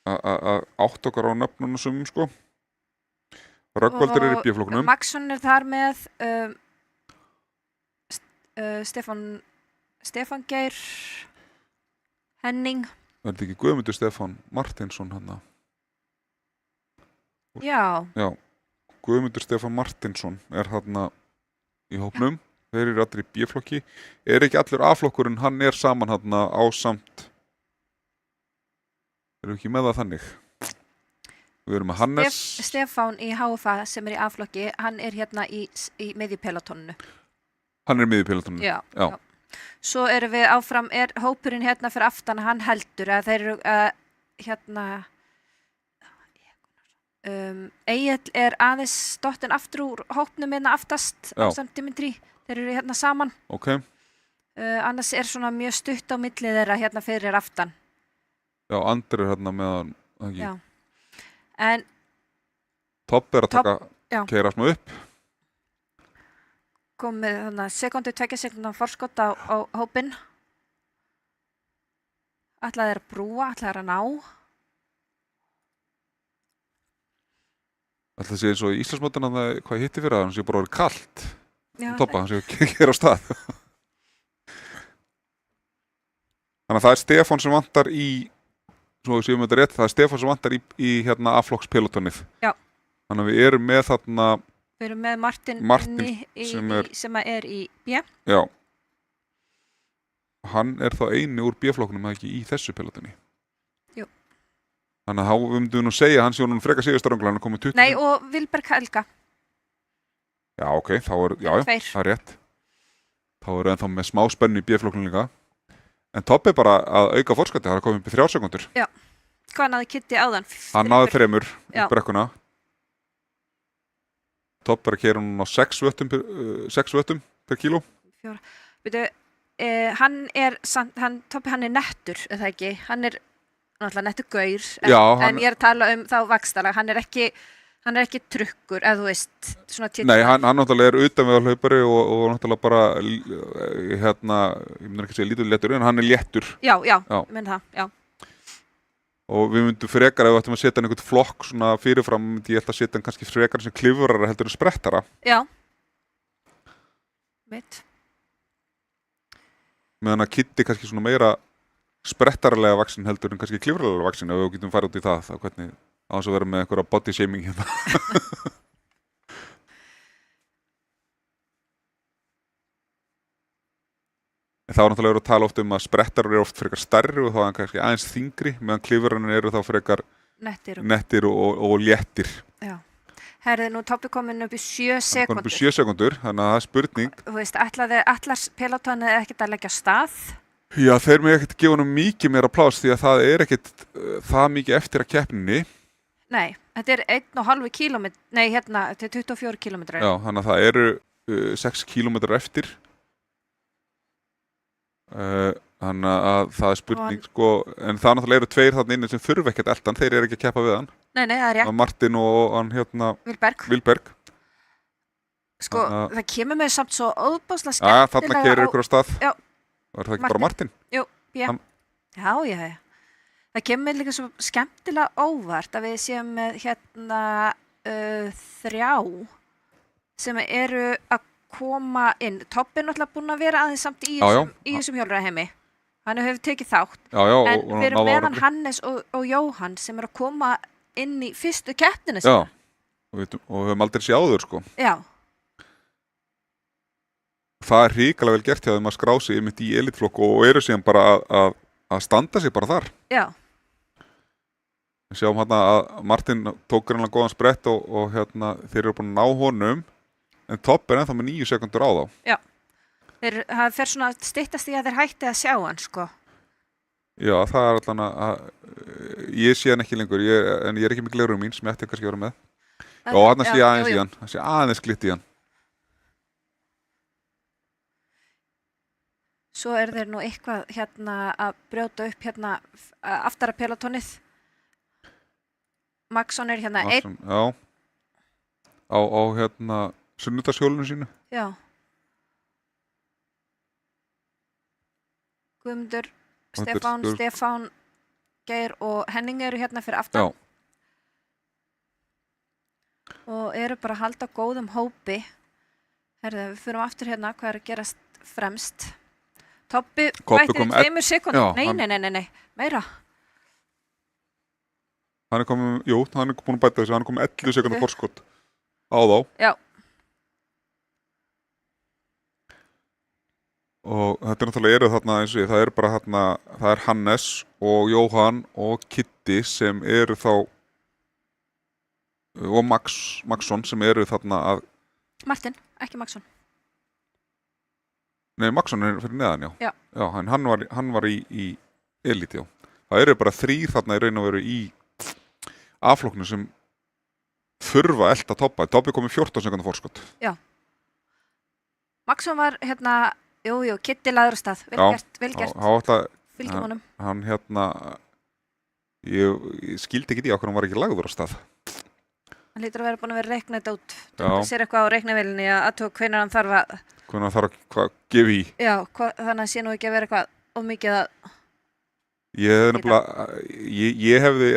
að átt okkar á nöfnunum sumum, sko. Röggvaldur í B-flokknum. Maxson þar með Stefán Geir, Henning. Það er ekki Guðmundur Stefán Martinsson hann. Já. Guðmundur Stefán Martinsson hann í hópnum. Þeir eru allir í B-flokki. Ekki allur A-flokkurinn, hann saman hann ásamt. Erum við ekki með það þannig? Við erum með Hannes. Stefán í HFA sem í A-flokki, hann hérna í miðjupelotoninu. Hann í miðjupelotoninu? Já. Svo erum við áfram, hópurinn hérna fyrir aftan, hann heldur að þeir eru hérna Egill aðeins dottinn aftur úr hópnum hérna aftast ásamt Dimitri, þeir eru hérna saman. Ok. Annars svona mjög stutt á milli þeirra hérna fyrir aftan. Já, Andri hérna meðan ekki. Já. En Topp að taka keyra smá upp. Komið þannig sekundu, 2 sekundar forskot á hópinn. Ætlaði þeir að brúa, ætlaði þeir að ná. Ætlaði að sé eins og í Íslandsmótinu hvað hitti fyrir það, hann sé bara orðið kalt. Toppa, hann sé að keyra á stað. Þannig að það Stefán sem vantar í, svo séum við þetta rétt, það Stefán sem vantar í hérna A-flokkspilotonið. Já. Þannig að við erum með þarna. Við erum með Martin sem í B. Já. Hann þá eini úr B-flokknum eða ekki í þessu pilotinu. Jú. Þannig að við myndum nú segja hann sé hún frekar sigurströngla, hann komið 20. Nei, og Vilberg Helga. Já, ok, þá það er rétt. Þá ennþá með smá spennu í B-flokknum líka. En Toppi bara að auka forskoti, það komið upp í 3 sekundur. Já. Hvað náði Kiddi áðan? Hann náði 3 í brekkuna. Toppi að keyra hún á 6 vöttum per kíló. Veitu, Toppi hann nettur, eða ekki? Hann náttúrulega nettur gaur, en ég að tala þá vakstalag, hann ekki trukkur, eða þú veist, svona títt. Nei, hann náttúrulega utan við hlaupari og náttúrulega bara, hérna, ég myndi ekki segja lítur léttur, en hann léttur. Já, minn það, já. Og við myndum frekar ef við ættum að setja einhvern flokk svona fyrirfram, myndi ég ætla að setja hann kannski frekar sem klifrara heldur en sprettara. Já. Mitt. Meðan að Kiddi kannski svona meira sprettarlega vaksin heldur en kannski klifraralega vaksin, ef við getum farið út í það, þá hvernig á þess að vera með einhverja body shaming hérna. Það var náttúrulega að tala oft að sprettarar eru oft frekar stærri og þá er hann kannski aðeins þyngri, meðan klifrarnir eru þá frekar nettir og léttir. Já. Herði, nú Toppi komin upp í 7 sekundur. Komin upp í 7 sekundur, þannig að það er spurning. Þú veist, ætlar pelotonið ekkert að leggja stað? Já, þeir með ekkert gefa hann mikið meira pláss því að það er ekkert það mikið eftir að keppninni. Nei, þetta er 1,5 kílómetrar, nei hérna, þetta er 24 kílómetrar. Já, þannig að það eru 6 kílómetrar eftir. Þannig að það er spurning, sko, en það náttúrulega eru 2 þarna inni sem þurfa ekkert eldan, þeir eru ekki að keppa við hann. Nei, það er rétt. Martin og hann hérna Vilberg. Sko, það kemur með samt svo óbáslega skemmtilega. Já, þarna keyrir ykkur á stað. Já. Var það ekki bara Martin? Jú, já. Já. Það kemur líka svo skemmtilega óvart að við séum með hérna 3 sem eru að koma inn. Toppi náttúrulega búin að vera aðeins samt í þessum hjólreiðaheimi. Hann hefur tekið þátt. En við erum meðan Hannes og Jóhann sem eru að koma inn í fyrstu keppnina sína. Já, og við höfum aldrei séð áður, sko. Já. það er hrikalega vel gert hjá þeim að skrá sig einmitt í elitflokk og eru síðan bara að standa sig bara þar. Já. Við sjáum hérna að Martin tók greinlega góðan sprett og hérna þeir eru búin að ná honum en Topp ennþá með 9 sekundur á þá. Já. Það fer svona að styttast í að þeir hætti að sjá hann, sko. Já, það er allan að ég sé hann ekki lengur, en ég er ekki með gleraugun mín sem ég ætti kannski að vera með. Já, hann sé aðeins í hann, hann sé aðeins glitt í hann. Svo þeir nú eitthvað hérna að brjóta upp hérna aftara pelotonið. Maxson hérna einn. Já, á hérna sunnudagshjólinu sínu. Já. Guðmundur, Stefán, Geir og Henning eru hérna fyrir aftan. Já. Og eru bara að halda góðum hópi. Herðu, við fyrir aftur hérna hvað er að gerast fremst. Tobbi bætir í 2 sekúndum. Nei, meira. Hann er búin að bæta þessu, hann er komið 11 sekúndum forskot á þá. Já. Og þetta er náttúrulega þarna eins og það er bara þarna, það er Hannes og Jóhann og Kitty sem eru þá og Maxson sem eru þarna að Martin, ekki Maxson. Nei, Maxson er fyrir neðan, já. Já, hann var í elit, já. Það eru bara 3 þarna í raun og veru í A-flokknu sem þurfa elta Tobba. Tobbi kom í 14 sekúndum forskot. Já. Maxson var hérna Jú, Kitty laður af stað, vel gert. Fylgjum honum. Hann hérna, ég skildi ekki okkur hann var ekki lagður af stað. Hann lítur að vera búin að vera reiknað þetta út. Það sér eitthvað á reiknavélinni að aðtók hvenær hann þarf að... Hvenær hann þarf að gefa í. Já, þannig að sé nú ekki að vera eitthvað of mikið að... Ef ég hefði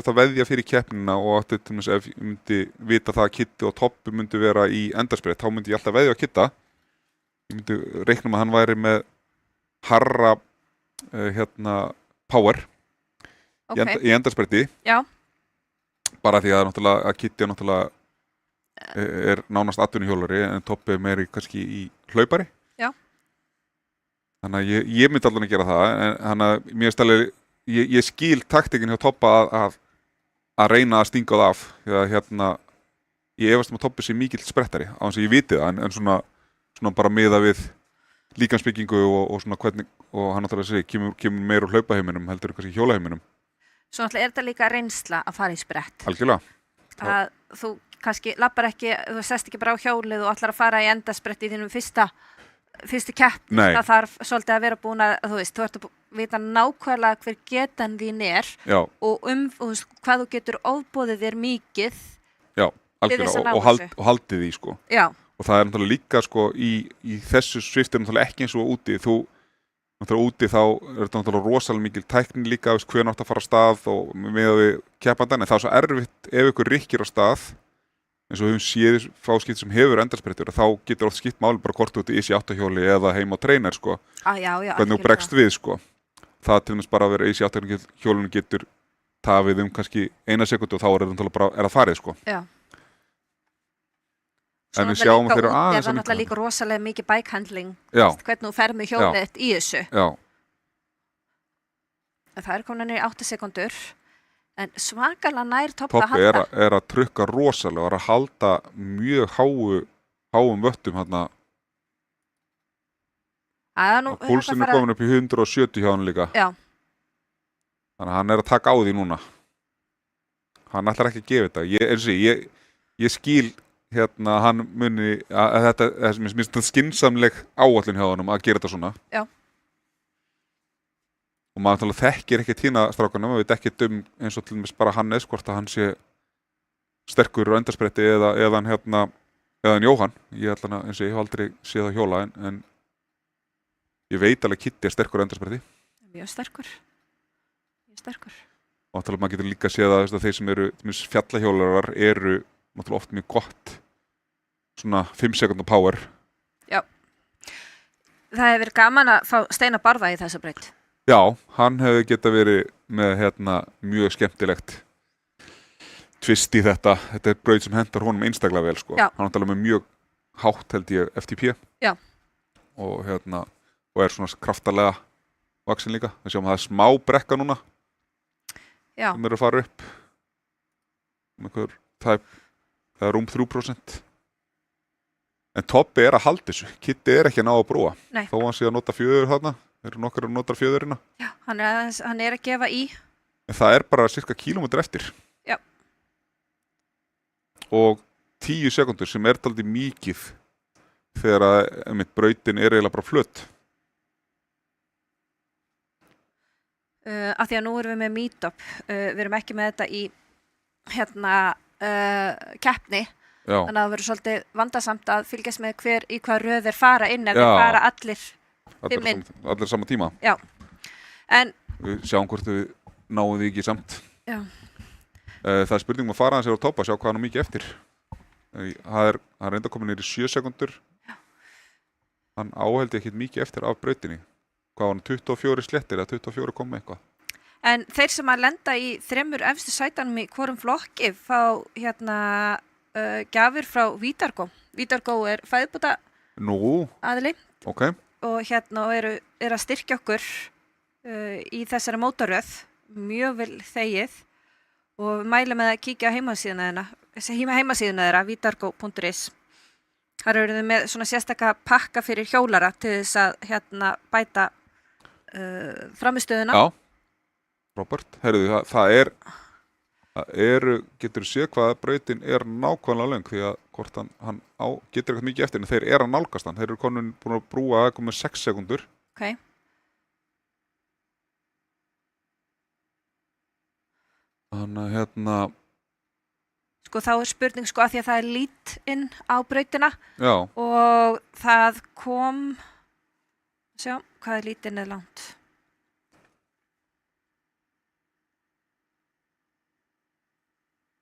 það veðja fyrir keppnina og til dæmis ef ég myndi vita það að Kitty og Tobbi myndi vera í endarsprett, þá myndi ég alltaf veðja á Kitta. Ég myndi reikna að hann væri með harra power í endarspretti. Já. Bara því að Kitty er nánast atvinnuhjólari en Tobbi er meiri kannski í hlaupari. Já. Þannig að ég myndi allan að gera það en þannig að mér stæli ég skil taktikin hjá Tobba að reyna að stinga það af því að ég efast að Tobbi sé mikill sprettari á þess að ég viti það en svona bara miða við líkamsbyggingu og svona hvernig og hann náttúrulega segir kemur meira úr hlaupaheiminum heldur kannski hjólaheiminum. Svo náttúrulega þetta líka reynsla að fara í sprett. Algjörlega. Að þú kannski lappar ekki, þú sest ekki bara á hjólið og ætlar að fara í endasprett í þínum fyrstu keppni. Það þarf svolítið að vera búin að, þú ert að vita nákvæmlega hver getan þín er. Já. Og hvað þú getur ofboðið þér mikið. Já, algjörlega og haldið því sko. Já. Og það er náttúrulega líka sko í þessu sviftir náttúrulega ekki eins og úti. Náttúrulega úti þá er þetta náttúrulega rosalega mikil tækni líka, hvernig átt að fara af stað og með við keppandan. En það er svo erfitt ef ykkur rykkir á stað, eins og við höfum séð fáskipt sem hefur endarsprettur, þá getur oft skipt máli bara hvort þú ert í AC8-hjóli eða heima á trainer sko. Já, hvernig þú bregst við sko. Það til dæmis bara að vera í AC8-hjólinu getur tafið kannski 1 sekúndu og þá er það farið sko. Já. En við sjáum þeirra aðeins það er náttúrulega líka rosalega mikið bike handling hvernig þú fer með hjólið þitt í þessu. Já. Það er komin í 8 sekúndur en svakalega nær Tobbi að halda. Tobbi er að trukka rosalega og er að halda mjög háum vöttum hérna. Púlsinn er komin upp í 170 hjá hann líka. Já. Þannig að hann er að taka á því núna. Hann ætlar ekki að gefa þetta. Ég skil hann muni að þetta er skynsamleg áætlun hjá honum að gera þetta svona. Já. Og maður þekkir ekki tína strákanum, maður veit ekki eins og til dæmis bara Hannes hvort að hann sé sterkur á endarspretti eða Jóhann. Ég hef aldrei séð það hjóla en ég veit alveg Kitty er sterkur á endarspretti. Mjög sterkur. Og náttúrulega maður getur líka séð að þeir sem eru fjallahjólarar eru náttúrulega oft mjög gott svona 5 sekúndum power. Já. Það hefur verið gaman að fá Steinar Barða í þessa braut. Já, hann hefði geta verið með mjög skemmtilegt tvist í þetta. Þetta er braut sem hentar honum einstaklega vel sko. Já. Hann náttúrulega með mjög hátt held ég FTP. Já. og er svona kraftalega vaksin líka. Við sjáum að það smá brekka núna Já, sem að fara upp. Það er rúm 3%. En Tobbi að halda þessu. Kitti ekki að ná að brúa. Nei. Þó hann sé að nota 4 þarna. Þeir eru nokkar að nota 4. já, hann er að gefa í. En það er bara cirka kílómetri eftir. Já. Og 10 sekundur sem er dálítið mikið þegar að brautin er eiginlega bara flött. Af því að nú erum við með meet-up. Við erum ekki með þetta í keppni. Já. Þannig að það verður svolítið vandasamt að fylgjast með í hvað röð þeir fara inn ef Já. þeir fara allir inn. Allir sama tíma. Já. En Við sjáum hvort við náum því ekki samt. já, Það er spurning að fara hans á topp að sjá hvað hann er mikið eftir. Það er reynda komin niður í 7 sekundur. Já. Hann áheldi ekkert mikið eftir af brautinni. Hvað var hann, 24 slettir eða 24 komið eitthvað? en þeir sem að lenda í 3 efstu sætanum í hvorum flokki fá gjafir frá Vítargó. Vítargó er fæðbúta Nú, aðili ok. og og eru að styrkja okkur í þessari mótaröð, mjög vel þegið og við mælum með að kíkja á heimasíðuna þeirra, vitargo.is. Þar eru þau með svona sérstaka pakka fyrir hjólara til þess að bæta framistöðuna. Já, Robert, heyrðu, það eru, getur þú séð hvað brautin er nákvæmlega löng því að hvort hann getur eitthvað mikið eftir en þeir eru að nálgast hann. Þeir eru búin að brúa að koma 6 sekundur. Ok. Þannig að Sko þá er spurning að því að það er lít inn á brautina já, og það kom, sjá, hvað er lít inn eða langt?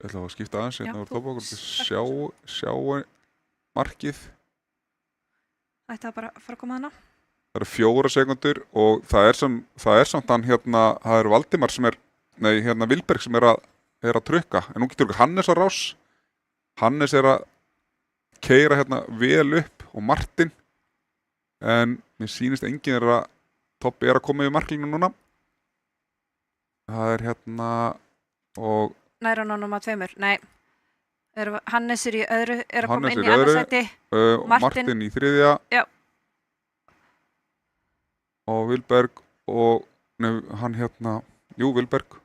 ég ætla að skipta aðeins Já, hérna úr þú- toppokkur sjá markið. Ætti það bara að fara að koma hana? Það eru 4 sekundur og það er samt hann það er Valdimar sem er, nei, Vilberg sem er að trukka, en nú getur ekki Hannes á rás. Hannes er að keyra vel upp og Martin, en mér sýnist enginn að Tobbi er að koma yfir marklínu núna. Það er og Næra núna 2, nei. Hannes er í öðru, er að koma Hannes inn er í í annað öðru. sæti. Martin í 3. Já. Og Vilberg og Vilberg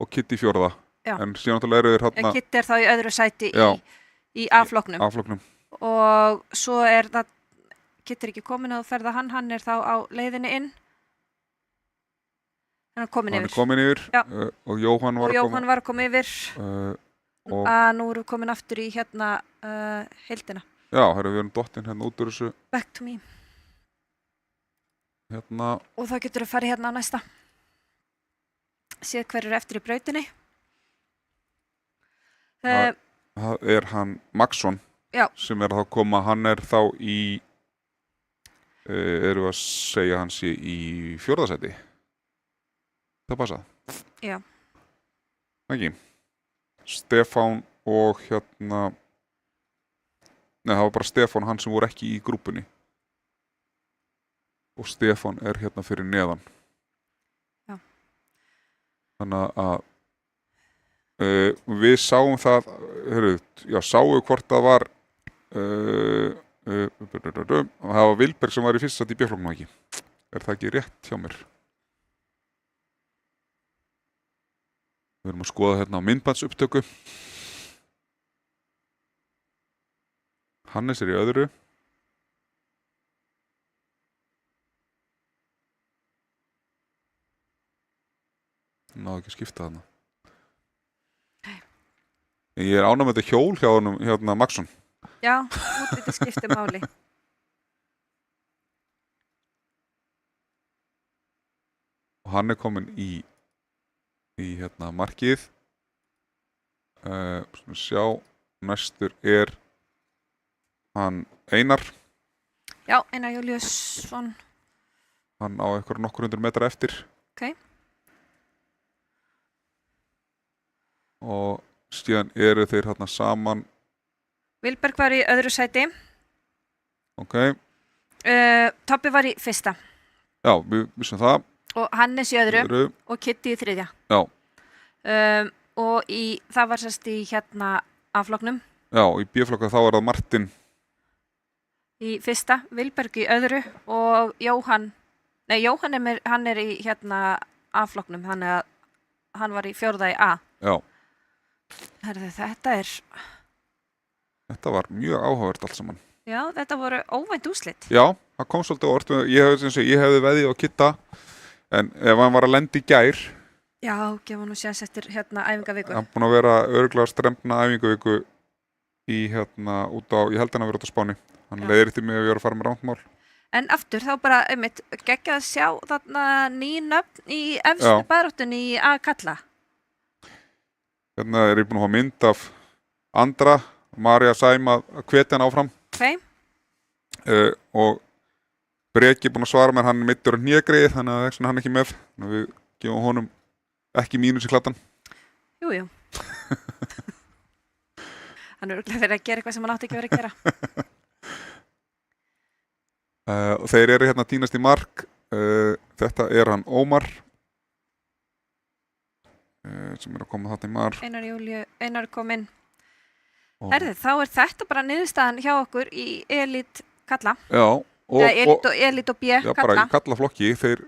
og Kitty í 4. Já. En síðan náttúrulega eru þeir Kitty er þá í öðru sæti Já. í A-flokknum. A-flokknum. Og svo er það, Kitty er ekki komin að ferða hann er þá á leiðinni inn. Hann er komin Hann yfir. er komin yfir Já. og Jóhann var Og Jóhann var að koma yfir. og Nú erum við komin aftur í heildina. já, við erum dottinn út úr þessu Back to me. Og þá getur við farið á næsta. Séð hver er eftir í brautinni. það er hann Maxson Já. sem er að koma, hann er þá í erum við að segja hann sé í 4. sæti. Það passa? Já. Ekki. Stefán og nei, það var bara Stefán, hann sem voru ekki í grúpunni. Og Stefán er fyrir neðan. Já. Þannig að við sáum það, sáum hvort það var það var Vilberg sem var í fyrsta sæti í B-flokknum ekki. Er það ekki rétt hjá mér? Við erum að skoða á myndbandsupptöku. Hannes er í öðru. Náðu ekki að skipta þarna. Ég er ánægð með þetta hjól hjá honum, Maxson. Já, útlitið skiptir máli. Og hann er komin í markið. Sjá, næstur er hann Einar. Já, Einar Júlíusson. Hann á nokkur 100 metra eftir. Ok. Og síðan eru þeir saman. Vilberg var í öðru sæti. Ok. Tobbi var í fyrsta Já, við vissum það. og Hannes í öðru Öðru. og Kitty í þriðja. Já, Og það var sérst í hérna A-flokknum já, í B-flokka þá er það Martin. í fyrsta, Vilberg í öðru og Jóhann hann er í hérna A-flokknum, þannig að hann var í fjórða í A. Já, Herðu, þetta var mjög áhugavert allt saman. já, þetta voru óvænt úrslit. Já, það kom svolítið orð. Ég hefði veðið á Kitta, en ef hann var að lenda í gær, Já, gefa nú séns eftir hérna æfingaviku. hann búinn að vera örugglega strembna æfingaviku í hérna út á, ég held hann að vera út á Spáni. Hann leiðir til mig að ég var að fara með rántmál. En aftur þá bara geggjað að sjá þarna ný nöfn í efstu baráttunni í að kalla. Hérna er ég búinn að hafa mynd af Andra, Marja Sæma að hvetja hann áfram. Ok, Og Breki búinn að svara mér, hann er middur og hnégreið, þannig að þess vegna hann ekki með. Þannig að við gefum honum ekki mínus í kladdan. jú. Hann er örugglega verið að gera eitthvað sem hann átti ekki verið að gera. Og þeir eru hérna tínast í mark. Þetta er hann Ómar, sem er að koma þarna í mark. Einar kom inn. Herðu, þá er þetta bara niðurstaðan hjá okkur í Elít kalla. Já, Elít og B já, bara kalla. í kallaflokki. Þeir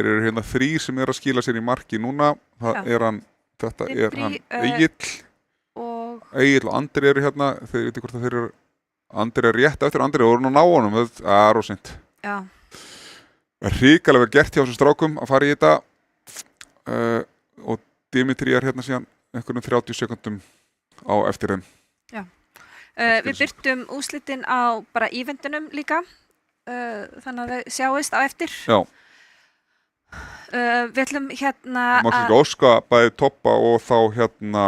eru hérna 3 sem eru að skila sér í marki núna. Það er hann, þetta er hann Egill og Andri eru hérna. Þeir veitir hvort að þeir eru, Andri er rétt eftir, Andri voru nú ná honum. Það er rósint. Já. Það er hrikalega verið gert hjá þessum strákum að fara í þetta. Og Dimitri er hérna síðan einhvern 30 sekundum á eftir þeim. Já. Við birtum úrslitin á bara eventunum líka. Þannig að þau sjáist á eftir. Já. Við ætlum hérna Má ekki óska bæði Toppa og þá hérna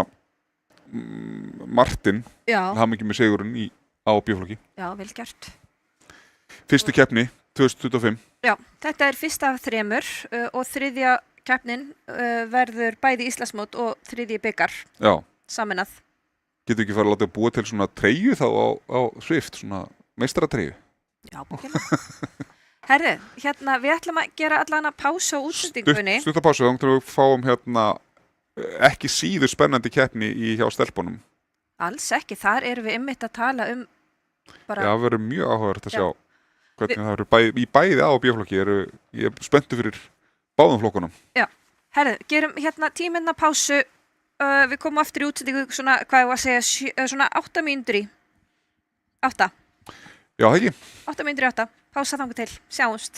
Martin. Já. Hann ekki með sigurinn á B-flokki. Já, vel gert. Fyrstu keppni 2025. Já, þetta er fyrsta af 3 og þriðja keppnin verður bæði Íslandsmót og þriðji bikar saminað. Getur ekki farið að láta búa til svona treyju þá á Swift, svona meistaratreyju? Já, búinlega. Herðu, hérna við ætlum að gera allan að pása á útsendingunni. Stuttapásu, þá við fáum hérna ekki síður spennandi keppni hjá stelpunum. Alls ekki, þar erum við einmitt að tala um bara... Já, það verður mjög áhugavert að sjá hvernig það verður í bæði A og B-flokki. Ég er spenntur fyrir báðum flokkunum. Já, herðu, gerum hérna 10 mínútna pásu. Við komum aftur í útsendingu svona, hvað ég var að segja, svona 8 mínútur í 8. Já, það ekki. 8 mínútur í 8. Pása þangu til. Sjáumst.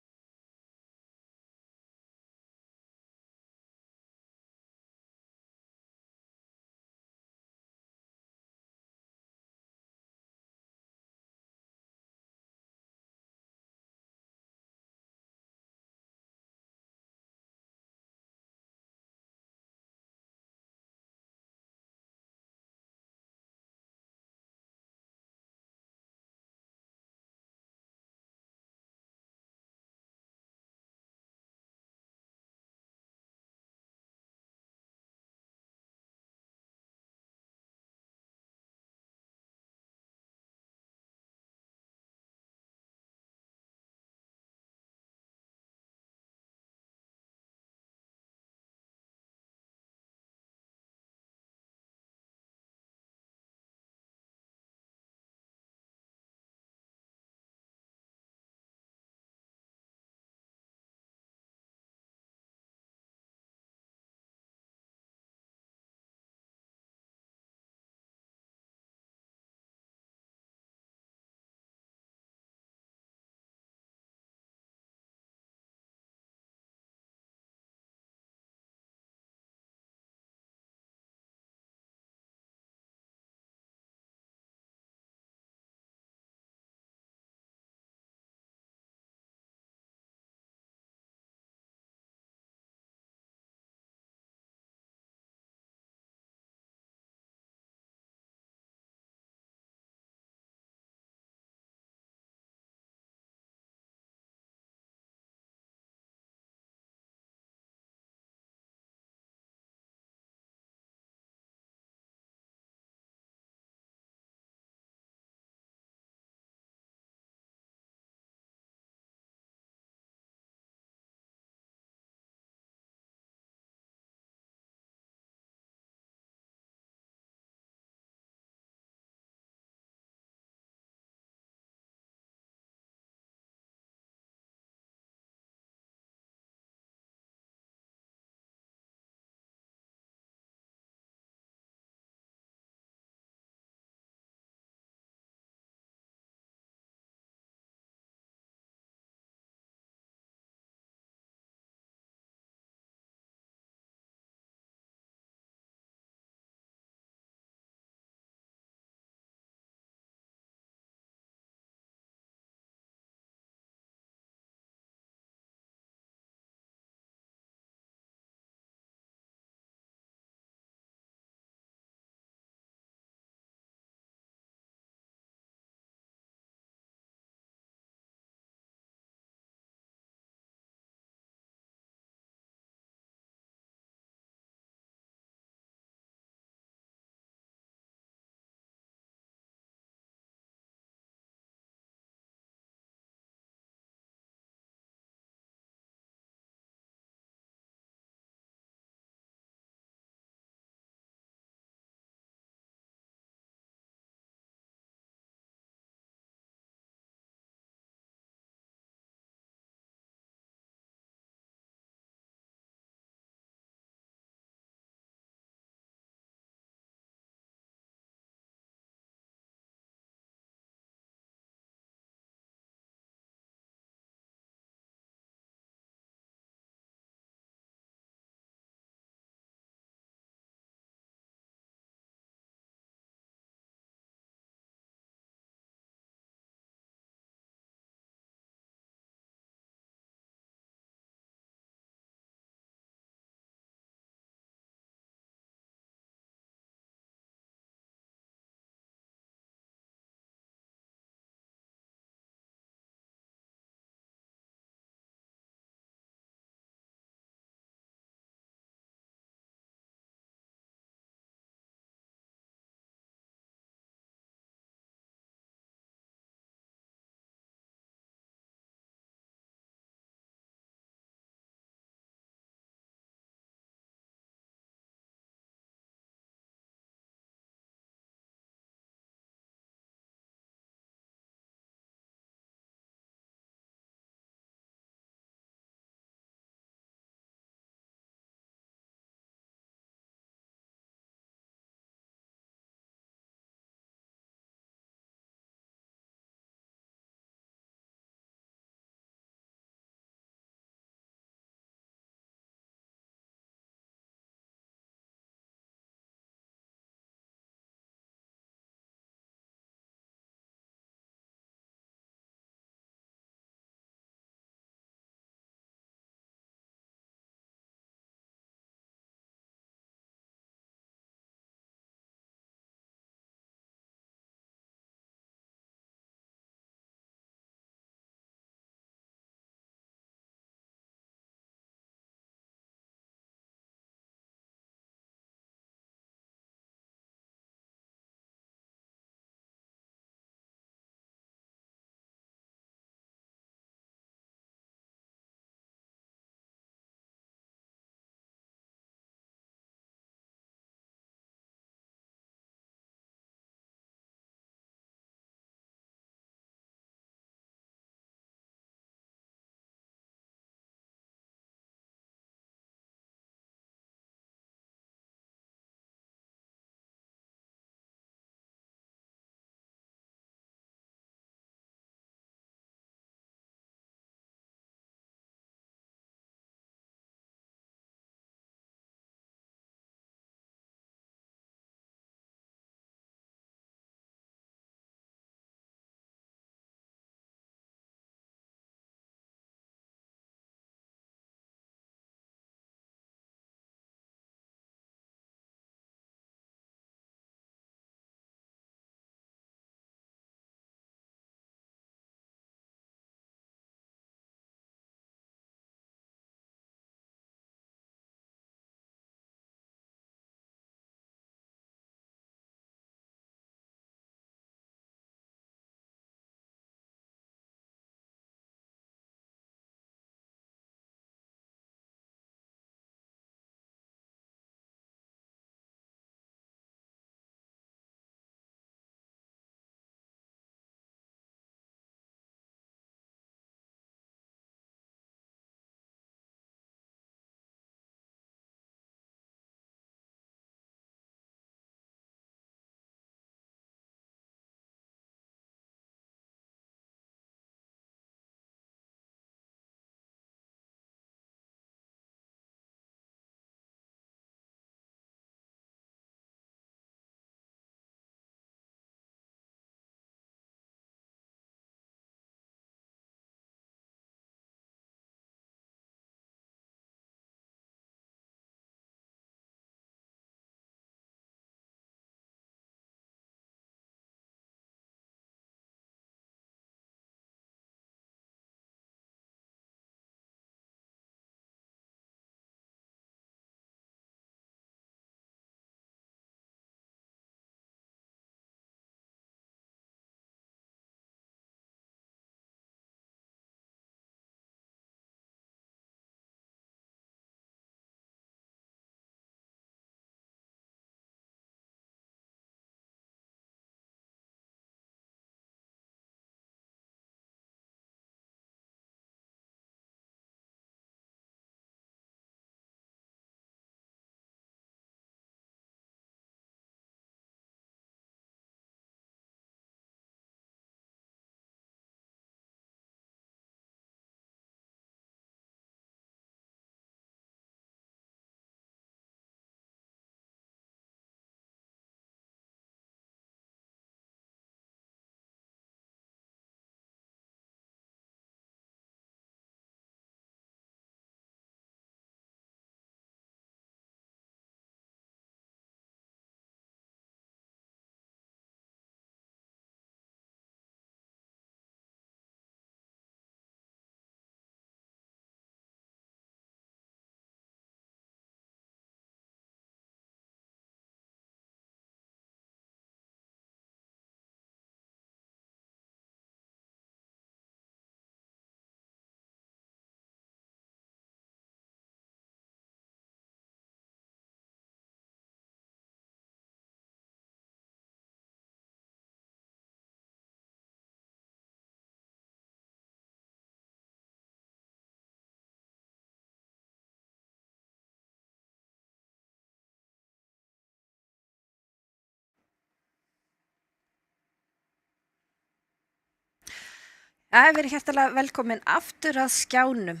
Verið hjertalega velkomin aftur að skjánum.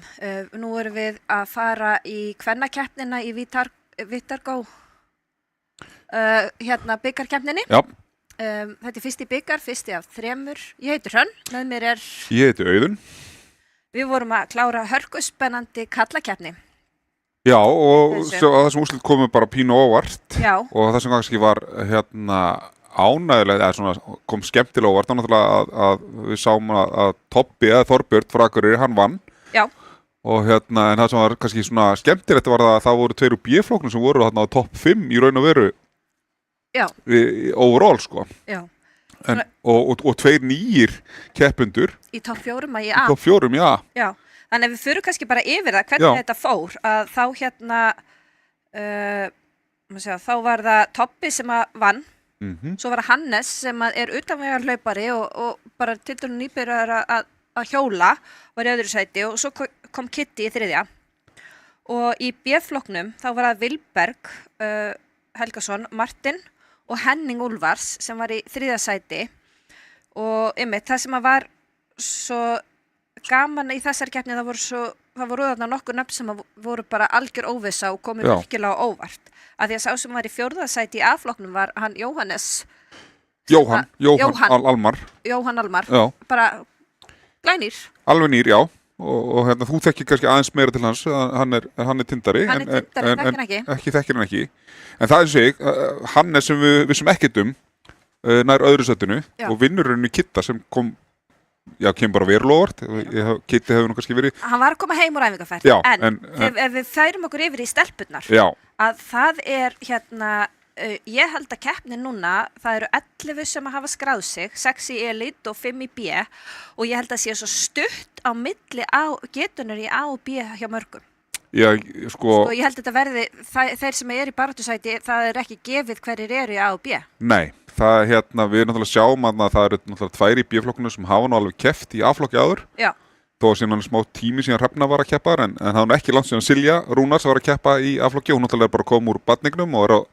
Nú erum við að fara í kvennakeppnina í Vitargó, byggarkeppninni. Já. Þetta fyrsti byggar, fyrsti af 3. Ég heiti Hrönn, með mér Ég heiti Auðun. Við vorum að klára hörkuspennandi kallakeppni. Já, og það sem úrslit komu bara pínu óvart. Já. Og það sem kannski var ánægilegt, eða svona kom skemmtilega óvart, þá náttúrulega að við sáum að Tobbi eða Þorbjörn frá Akureyri, hann vann. Já. Og en það sem var kannski svona skemmtilegt var að það voru 2 úr B-flokknum sem voru þarna á topp 5 í raun og veru. Já. Overall, sko. Já. Og 2 nýir keppendur. Í topp 4 í A. Í topp 4, já. Já. Þannig að við fyrir kannski bara yfir það, hvernig þetta fór, að þá þá var það Tobbi sem að vann. Svo var það Hannes sem er utanvegar hlaupari og bara tildur nýbyrjar að hjóla, var í öðru sæti og svo kom Kitty í 3. Og í B-flokknum þá var það Vilberg Helgason, Martin og Henning Úlfars sem var í 3. sæti. Og það sem að var svo gaman í þessari keppni, það voru þarna nokkur nöfn sem voru bara algjör óvissa og komið virkilega á óvart. Að því að sá sem var í 4. sæti í A-flokknum var hann Jóhannes. Jóhann Almar. Jóhann Almar. Já. Bara glænýr. Alveg nýr, já. Og þú þekkir kannski aðeins meira til hans, hann er tindari. Hann er tindari, þekkir hann ekki. Ekki þekkir hann ekki. En það sig, Hannes sem við vissum ekkert nær öðru sætinu og vinnur henni Kitta sem kemur bara verulega óvart. Kitti hefur nú kannski verið. Hann var að koma heim úr æfingarferð. Já. En ef við færum okkur yfir í stelpurnar. Já. Að það er ég held að keppnin núna, það eru 11 sem að hafa skráð sig, 6 í Elite og 5 í B og ég held að sé svo stutt á milli getunar í A og B hjá mörgum. Já, sko ég held að þetta verði, þeir sem eru í baráttusæti, það er ekki gefið hverjir eru í A og B. Nei, það við náttúrulega sjáum að það eru náttúrulega 2 í B-flokkunum sem hafa nú alveg keppt í A-flokki áður. Já. Þó að síðan smá tími síðan Hrefna var að keppa en það var ekki langt síðan Silja Rúnars var að keppa í A-flokki. Hún náttúrulega bara kom úr badningnum og að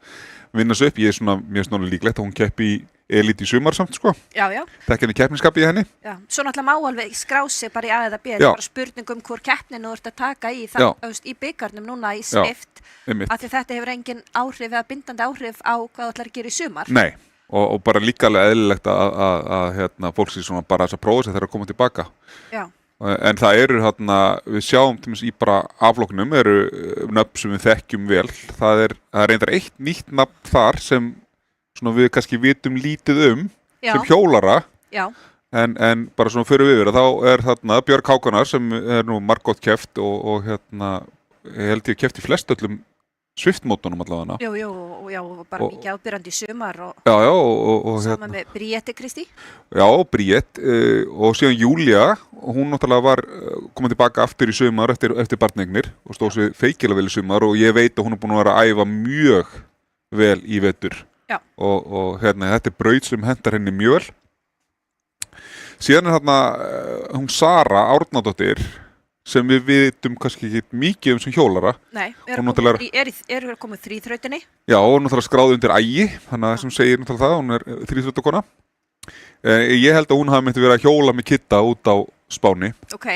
vinna sig upp. Mér er svona líklegt að hún keppi í Elite í sumar samt, sko. Já. Það er ekki henni keppniskapi í henni. Já, svo náttúrulega má alveg skrá sig bara í A eða B. Það er bara spurning hvor keppninu þú ert að taka í byggarnum núna í Swift. Af því þetta hefur engin áhrif eða bindandi áhrif á hvað þú ætlar að gera í sumar. Nei. Og bara líka alveg eðlilegt að fólk sé svona bara þess að prófa sig þegar að koma tilbaka. Já. En það eru við sjáum til dæmis í bara A-flokknum eru nöfn sem við þekkjum vel. Það er reyndar eitt nýtt nafn þar sem svona við kannski vitum lítið sem hjólara. Já. En bara svona fyrir við yfir þá er Björg Hákonar sem er nú margótt keppt og ég held ég keppt í flest öllum Swift-mótunum allavega. Já, bara mikið ábyrjandi í sumar og saman með Bríeti Kristi. Já, Bríet og síðan Júlia, hún náttúrulega var komin tilbaka aftur í sumar eftir barneignir og stóð sér feikilega vel í sumar og ég veit að hún er búin að vera að æfa mjög vel í vetur. Já. Og þetta er braut sem hentar henni mjög vel. Síðan er hún Sara Árnadóttir sem við vitum kannski ekki mikið sem hjólara. Nei, er komið þríþrautinni. Já, og náttúrulega skráð undir Ægi, þannig að sem segir náttúrulega það, hún er þríþrautakona. Ég held að hún hafi myndi verið að hjóla með Kitta út á Spáni. Ok.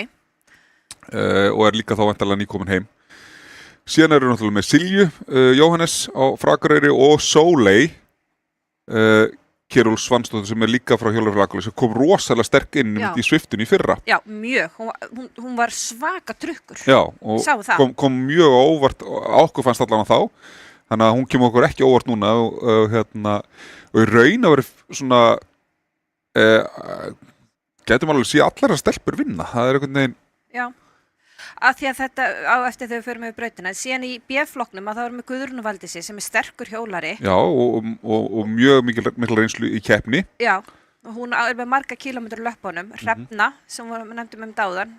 Og er líka þá væntanlega nýkomin heim. Síðan eru náttúrulega með Silju, Jóhannes á Akureyri og Sóley, Kjerúl Svansdóttir sem er líka frá Hjólafélag sem kom rosalega sterk inn í Swiftinu í fyrra. Já, mjög. Hún var svaka trukkur. Já, og kom mjög óvart, okkur fannst allan á þá. Þannig að hún kemur okkur ekki óvart núna og í raun að vera svona getum alveg sé allar að stelpur vinna. Það er einhvern veginn. Já. Af því að þetta á eftir þegar við förum við brautina. Síðan í B-flokknum að það var með Guðrúnu Valdísi sem er sterkur hjólari. Já, og mjög mikil reynslu í keppni. Já, og hún er með marga kílómetrar löppunum. Hrefna, sem við nefndum dáðan.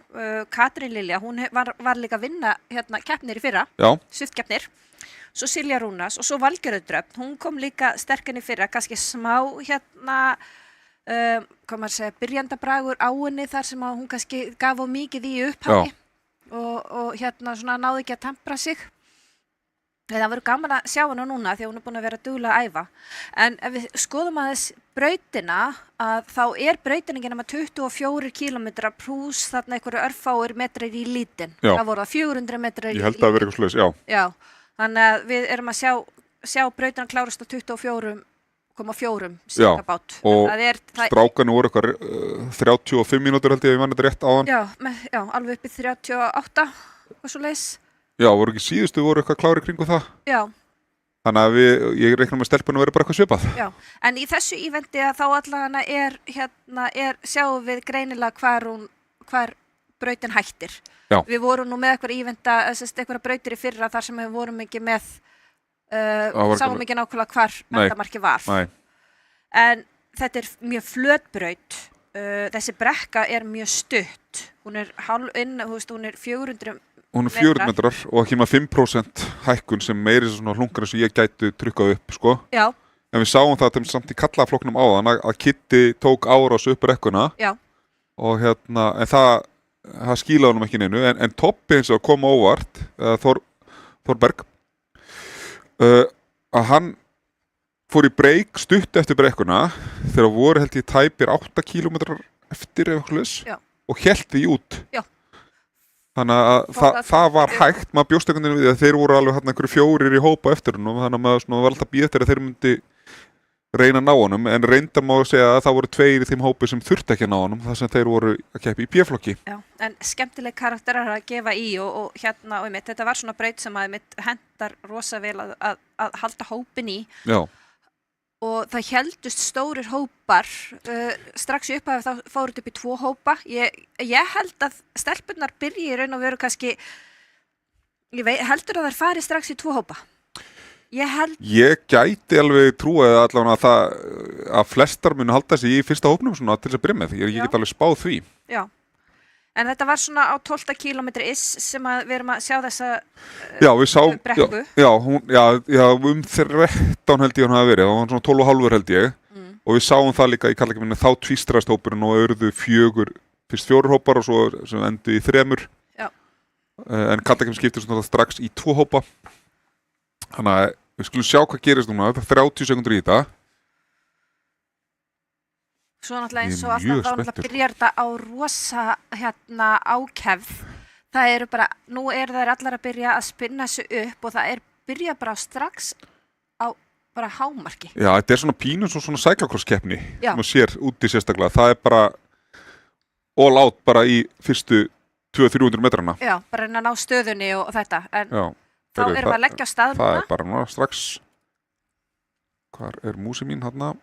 Katrín Lilja, hún var líka að vinna keppnir í fyrra. Já. Swift-keppnir. Svo Silja Rúnars og svo Valgerður Dröfn. Hún kom líka sterkinn í fyrra, kannski smá byrjandabragur á henni þar sem hún kannski gaf á mikið í upphafi. Og svona náði ekki að tempra sig Það verður gaman að sjá hana núna því hún búin að vera duglega að æfa. En ef við skoðum aðeins brautina, að þá brautin ekki nema 24 kilometrar pluss þarna einhverju örfáir metrar í lítinn. Já. Það voru 400 metrar í lítinn. Ég held að það verið eitthvað svoleiðis, já. Já, þannig að við erum að sjá brautina klárast á 24,4 sekabát. Og strákanu voru eitthvað 35 mínútur held ég vann þetta rétt áðan. Já, alveg upp í 38 og svo leis. Já, voru ekki síðustu voru eitthvað klári kringu það? Já. Þannig að ég reikna með stelpunum að vera bara eitthvað svipað. Já, en í þessu ívendi að þá allavega sjáum við greinilega hvar brautin hættir. Já. Við vorum nú með eitthvað brautir í fyrra þar sem við vorum ekki með, sáum ekki nákvæmlega hvar endamarki var. Nei. En þetta mjög flöt braut, þessi brekka mjög stutt, hún hún 400 Hún 400 metrar og ekki með 5% hækkun sem meiri svona hlungar sem ég gæti trykkað upp, sko. Já. En við sáum það samt í kallaflokknum áðan að Kitty tók árás upp brekkuna. Já. Og en það skilaði honum ekki neinu, en Toppi eins og kom óvart, Þorberg, að hann fór í break stutt eftir brekkuna þegar voru held ég tæpir 8 kilometrar eftir og hélt því út. Já. Þannig að það var hægt, maður bjóst einhvern veginn við að þeir voru alveg einhverju 4 í hópa eftir hennum, þannig að maður var alltaf býð eftir að þeir myndi reyna að ná honum, en reyndar má segja að það voru 2 í þeim hópi sem þurfti ekki að ná honum, þar sem þeir voru að keppa í B-flokki. Já, en skemmtileg karakterar að gefa í og þetta var svona braut sem að hendar rosa vel að halda hópin í. Já. Og það heldust stórir hópar, strax í upphafi þá fóruð upp í 2 hópa. Ég held að stelpunnar byrji í raun og veru kannski, heldur að þær fari strax í 2 hópa? Ég gæti alveg trúið allavega að flestar muni halda sig í fyrsta hópnum svona til þess að byrja með, ég get alveg spáð því. Já. En þetta var svona á 12 kilometri sem að við erum að sjá þessa brekku. Já, 13 held ég hún hafi verið, það var svona 12,5 held ég. Og við sáum það líka í kallakefninu, þá tvístraðist hópurinn og urðu fyrst 4 hópar og svo sem endu í 3. Já. En kallakefnin skiptir svona strax í 2 hópa. Þannig að við skulum sjá hvað gerist núna, það er 30 sekundur í þetta. Svo náttúrulega eins og alltaf þá náttúrulega byrjar þetta á rosa ákefð. Það eru bara, nú þær allar að byrja að spinna sig upp og það byrja bara strax á bara hámarki. Já, þetta svona pínu svona cyclocross-keppni sem maður sér úti sérstaklega. Það bara all out bara í fyrstu 200-300 metrana. Já, bara að ná stöðunni og þetta. En þá erum við að leggja á stað núna. Það bara núna strax. Hvar músi mín hérna?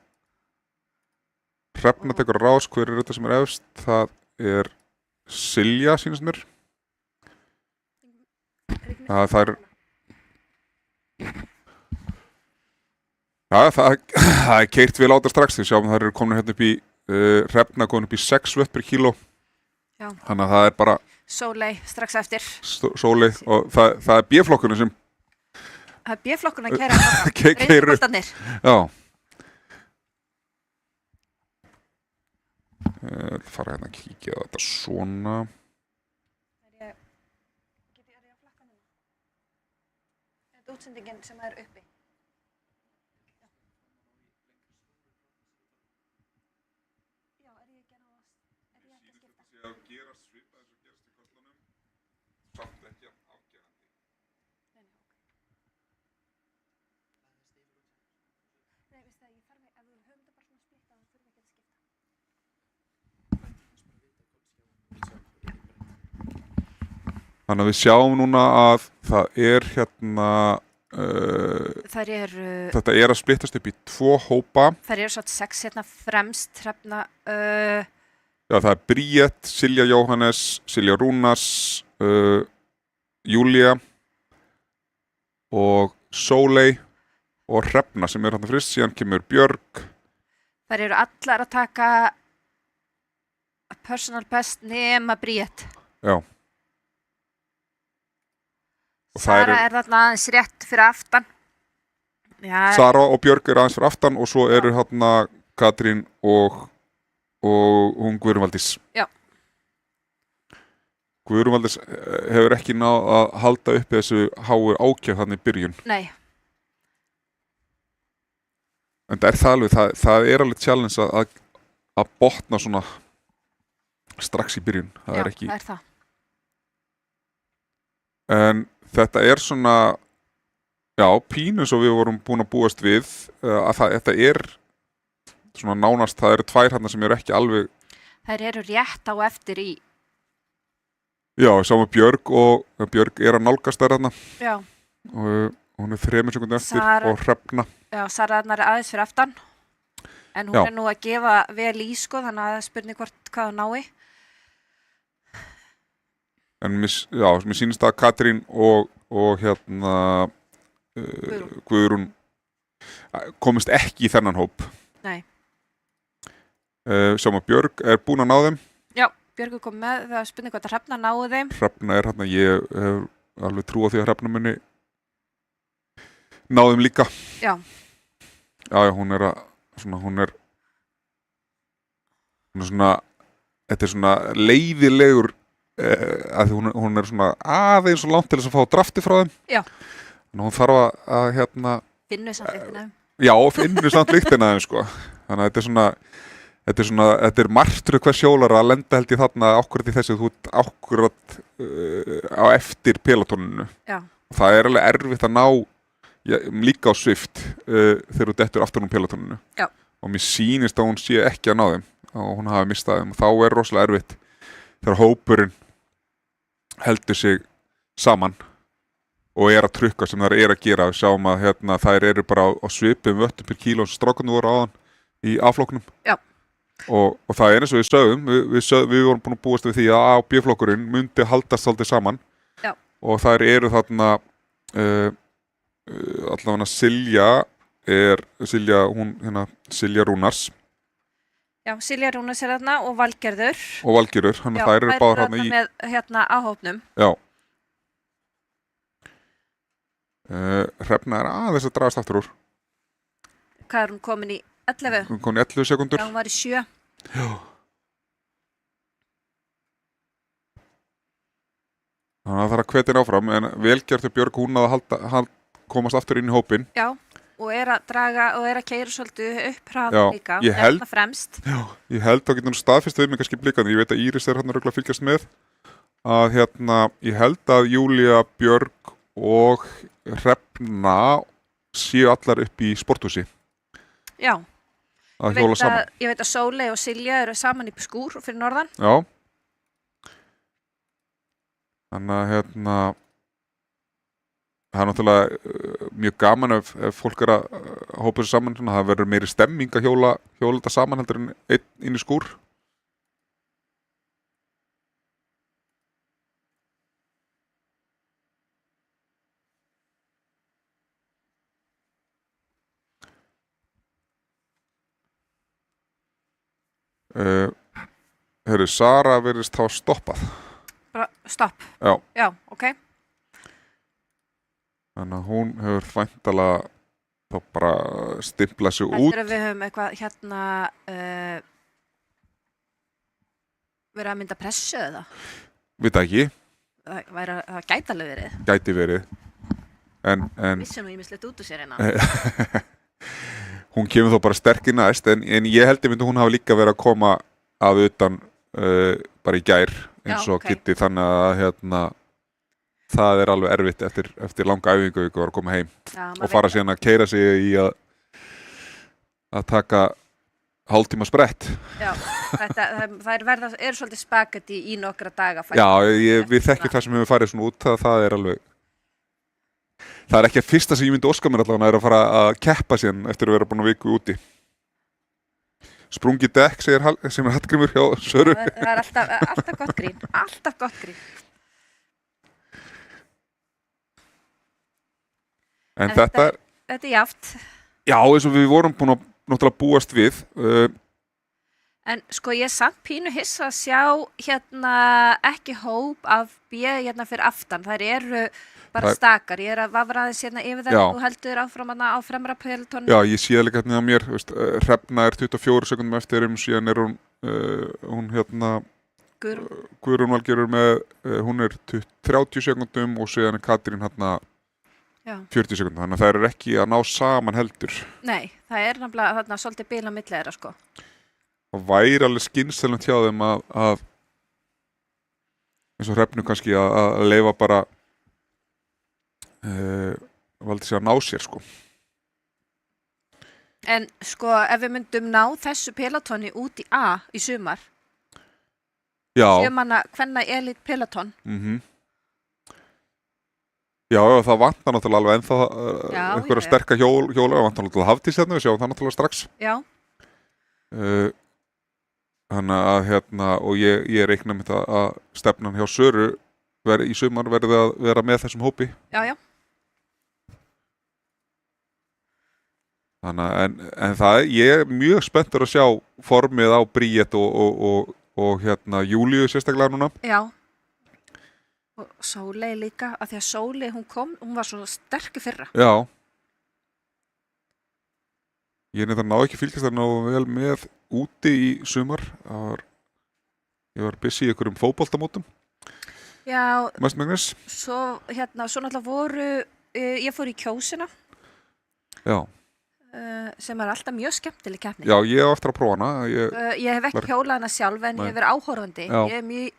Hrefna tekur rás, hver þetta sem efst? Það Silja, sýnist mér. Það keyrt vel á þetta strax. Við sjáum það komin hérna upp í Hrefna komin upp í 6 vött per kíló. Já. Þannig að það bara Sóley strax eftir. Sóley og það B-flokkurinn sem það B-flokkurinn að keyra reyndaboltarnir. Já. Fara hérna að kíkja á þetta svona. Get ég að flakka núna? Þetta útsendingin sem uppi. Já, ég ekki að skipta? Ég að gera svipað eins og gerst í köllunum, samt ekki að afgerandi. Nei, veistu það, ef við höfum þetta bara svona splittað, þá þurfum við ekki að skipta. Þannig að við sjáum núna að það hérna þetta að splittast upp í 2 hópa. Það svo 6 hérna fremst Hrefna. Já, það Bríett, Silja Jóhannes, Silja Rúnars, Júlia og Sóley og Hrefna sem hérna fyrst, síðan kemur Björg. Það allar að taka personal best nema Bríett. Já. Sara þarna aðeins rétt fyrir aftan. Já. Sara og Björg aðeins fyrir aftan og svo eru hérna Katrín og hún Guðrún Valdís. Já. Guðrún Valdís hefur ekki náð að halda uppi þessu háu ákjöf þannig í byrjun. Nei. En það alveg, það alveg challenge að botna svona strax í byrjun. Það Já, er ekki. það er það. En þetta svona, já, pínu svo við vorum búin að búast við að þetta svona nánast, það eru tvær þarna sem eru ekki alveg. Þær eru rétt á eftir í. Já, sáum við Björg og Björg að nálgast þarna. Já. Og hún 3 sekúndur eftir Sara, og Hrefna. Já, Sara er aðeins fyrir aftan. En hún Já. nú að gefa vel í sko, þannig að það er spurning hvað það nái. En mér sýnist að Katrín og Guðrún komist ekki í þennan hóp. Nei. Sáum að Björg búin að ná þeim. Já, Björg kom með, það er spurning hvað Hrefna náði þeim. Hrefna hérna, ég hef alveg trú á því að Hrefna muni ná þeim líka. Já. Já, hún er svona, þetta er svona leiðilegur að hún er svona aðeins svo langt til þess að fá drafti frá þeim. Já. Þannig hún þarf að Finnu samt lyktina þeim. Já, finnur samt lyktina þeim sko. Þannig að þetta er martröð hvers hjólara að lenda held ég þarna akkurat í þessu, þú ert akkurat á eftir pelotoninu. Já. Það er alveg erfitt að ná líka á Swift þegar þú dettur aftur pelotoninu. Já. Og mér sýnist að hún sé ekki að ná þeim og hún hafi mistað þeim og þá er rosalega erfitt þegar hópurinn heldur sig saman og að trukka sem þær að gera. Við sjáum að þær eru bara á svipum vöttum per kíló sem strákarnir voru áðan í A-flokknum. Já. Og það er eins og við sögum, við vorum búin að búast við því að A- og B-flokkurinn myndi haldast svolítið saman. Já. Og þær eru þarna allavega Silja Rúnars. Já, Silja Rúnars þarna og Valgerður. Og Valgerður, þannig að þær eru báðar þarna í. Með áhópnum. Já. Hrefna aðeins að dragast aftur úr. Hvað hún komin í 11? Hún komin í 11 sekúndur. Já, hún var í 7. Já. Þannig að það að hvetja áfram, en velgerður Björg hún að komast aftur inn í hópinn. Já, og að draga og að keyra svolítið upp hraðan líka. Ég held, fremst. Já, ég held að geta staðfest við mig kannski blikandi. Ég veit að Íris hérna röglega fylgjast með. Að ég held að Júlía, Björg og Hrefna séu allar upp í sporthúsi. Já. Að hjóla saman. Ég veit að Sóley og Silja eru saman í skúr fyrir norðan. Já. Þannig að það er náttúrulega mjög gaman ef fólk að hópa þessu saman. Það verður meiri stemming að hjóla þetta saman heldur en einn inn í skúr. Sara verðist þá stoppað. Stopp? Já. Já, ok. Þannig að hún hefur væntanlega þá bara stimplað sig út. Heldur að við höfum eitthvað verið að mynda pressu eða? Veit ekki. Það gæti alveg verið. Gæti verið. En Vissum nú ýmislegt út úr sér hérna. Hún kemur þó bara sterk í næst, en ég held ég myndi hún hafa líka verið að koma að utan bara í gær eins og Kitty, þannig að það er alveg erfitt eftir langa æfingu að koma heim. Já, og fara síðan að keyra sig í að taka hálftíma sprett. Já, það er svolítið spagetti í nokkra daga. Já, við þekkjum það sem hefur farið svona út, það er alveg. Það er ekki að fyrsta sem ég myndi óska mér allavega er að fara að keppa síðan eftir að vera búin að viku úti. Sprungi dekk, sem er Hallgrímur hjá Söru. Það er alltaf gott grín. Alltaf gott grín. En þetta er jaft. Já, eins og við vorum búin að náttúrulega búast við. En sko ég er samt pínu hissa að sjá ekki hóp af B fyrir aftan. Þær eru bara stakar. Ég er að vafra aðeins yfir það og heldur áfram á fremra pelotonum. Já, ég sé líka á mér. Hrefna er 24 sekundum eftir síðan er hún Guðrún Valgerður með, hún er 30 sekundum og síðan er Katrín hérna 40 sekundum, þannig að það ekki að ná saman heldur. Nei, það nefnilega þarna svolítið bil á milli þeirra sko. Það væri alveg skynselum hjá þeim að eins og Hrefnu kannski að leyfa bara valdi sig að ná sér sko. En sko ef við myndum ná þessu pelotoni út í A í sumar, sjömanna hvenna elit peloton. Já, það vantar náttúrulega alveg ennþá einhverja sterka hjóla, það vantar náttúrulega Hafdís hérna, við sjáum það náttúrulega strax. Já. Þannig að og ég reikna með það að stefnan hjá Söru í sumar verði að vera með þessum hópi. Já. Þannig en það, ég mjög spenntur að sjá formið á Bríett og Júlíu sérstaklega núna. Já. Og Sóley líka, af því að Sóley hún var svo sterk í fyrra. Já. Ég náðu ekki fylgjast það náðu vel með úti í sumar. Ég var busy í einhverjum fótboltamótum. Já. Mestmegnis. Svo náttúrulega voru, ég fór í Kjósina. Já. Sem alltaf mjög skemmtileg keppni. Já, ég hef eftir að prófa hana. Ég hef ekki hjólað hana sjálf en ég hef verið áhorfandi.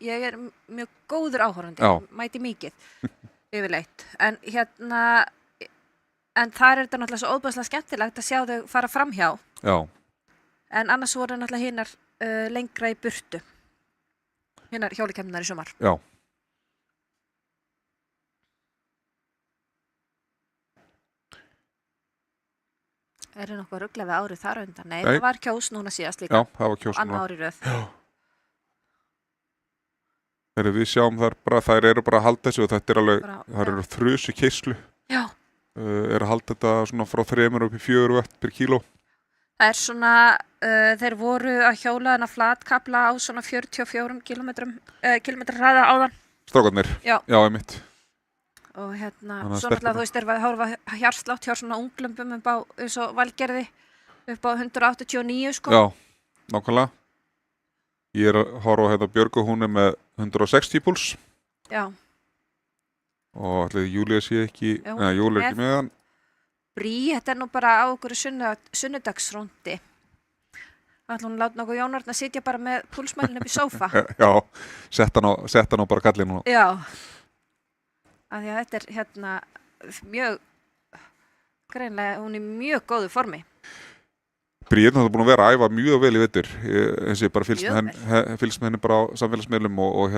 Ég er mjög góður áhorfandi. Mæti mikið yfirleitt. En en þar þetta náttúrulega svo óbæðslega skemmtilegt að sjá þau fara framhjá. Já. En annars voru náttúrulega hinnar lengra í burtu. Hinnar hjólikeppninar í sumar. Já. Nokkuð rugla við árið þar undan? Nei, það var Kjós núna síðast líka. Já, það var Kjós núna. Annað árið röð. Já. Við sjáum þær eru bara að halda þessu og þetta alveg, þær eru þrusu keislu. Já. Að halda þetta svona frá 3 upp í 4 vött per kíló. Það svona, þeir voru að hjóla þennan flatkabla á svona 44 kilometra hraða áðan. Strákarnir? Já. Já, einmitt. Og svo náttúrulega þú veist þeir horfa hjartslátt hjá svona unglömbum eins og Valgerði upp á 189 sko. Já, nákvæmlega. Ég að horfa Björgu, hún með 160 púls. Já. Og allir Júlía sé ekki, Júlía ekki með hann. Þetta nú bara á okkur sunnudagsróndi. Ætla hún láta nokkuð Jón Árna sitja bara með púlsmælinn upp í sófa. Já, sett hann á bara kallinn núna. Já. Af því að þetta mjög greinlega, hún í mjög góðu formi. Bríett er búin að vera að æfa mjög vel í vetur, eins og ég bara fylgst með henni bara á samfélagsmiðlum og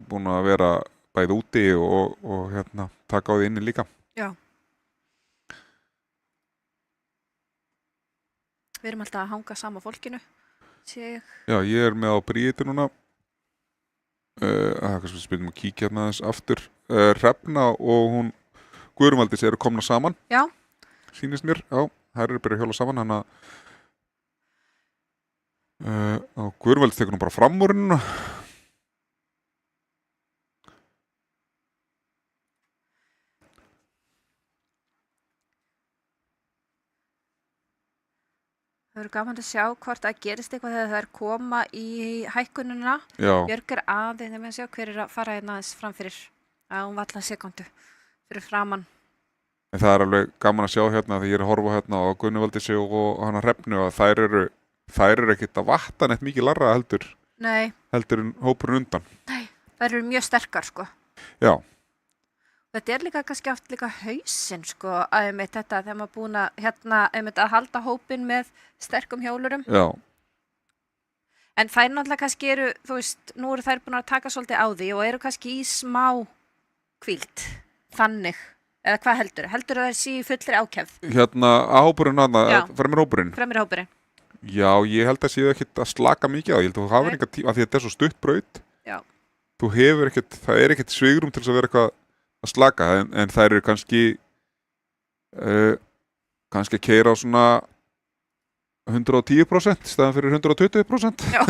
búin að vera bæði úti og taka á því inni líka. Já. Við erum alltaf að hanga sama fólkinu. Já, ég með á Bríetti núna. Kannski spyrum að kíkja hérna aðeins aftur. Hrefna og hún Guðrún Valdís eru komna saman. Já. Sýnist mér, já, þær eru byrjað að hjóla saman, þannig að Guðrún Valdís tekur nú bara fram úr hennu. Það verður gaman að sjá hvort það gerist eitthvað þegar það koma í hækkununa. Já. Björg aðeins, þegar við sjá hver að fara hérna aðeins framfyrir að hún valla sekundu fyrir framann. En það alveg gaman að sjá hérna þegar ég að horfa hérna á Guðrúnu Valdísi og hana Hrefnu að þær eru ekkert að vatta neitt mikið larra heldur. Nei. Heldur en hópurinn undan. Nei, þær eru mjög sterkar sko. Já. Þetta líka kannski oft líka hausinn sko að þetta þegar maður búin að að halda hópin með sterkum hjólurum. Já. En þær náttúrulega kannski eru, þú veist, nú eru þær búin að taka svolítið á því og eru kannski í smá hvíld, þannig, eða hvað heldur? Heldur það sé í fullri ákefð? Að hópurinn fremur hópurinn? Fremur hópurinn. Já, ég held að séu ekkert að slaka mikið á, ég held að þú hafur enga tíma, af því þetta er svo stutt braut. Já. Þú hefur ekkert, það er ekkert svigrum til þess að vera eitthvað að slaka, en þær eru kannski að keyra á svona 110% staðan fyrir 120%. Já.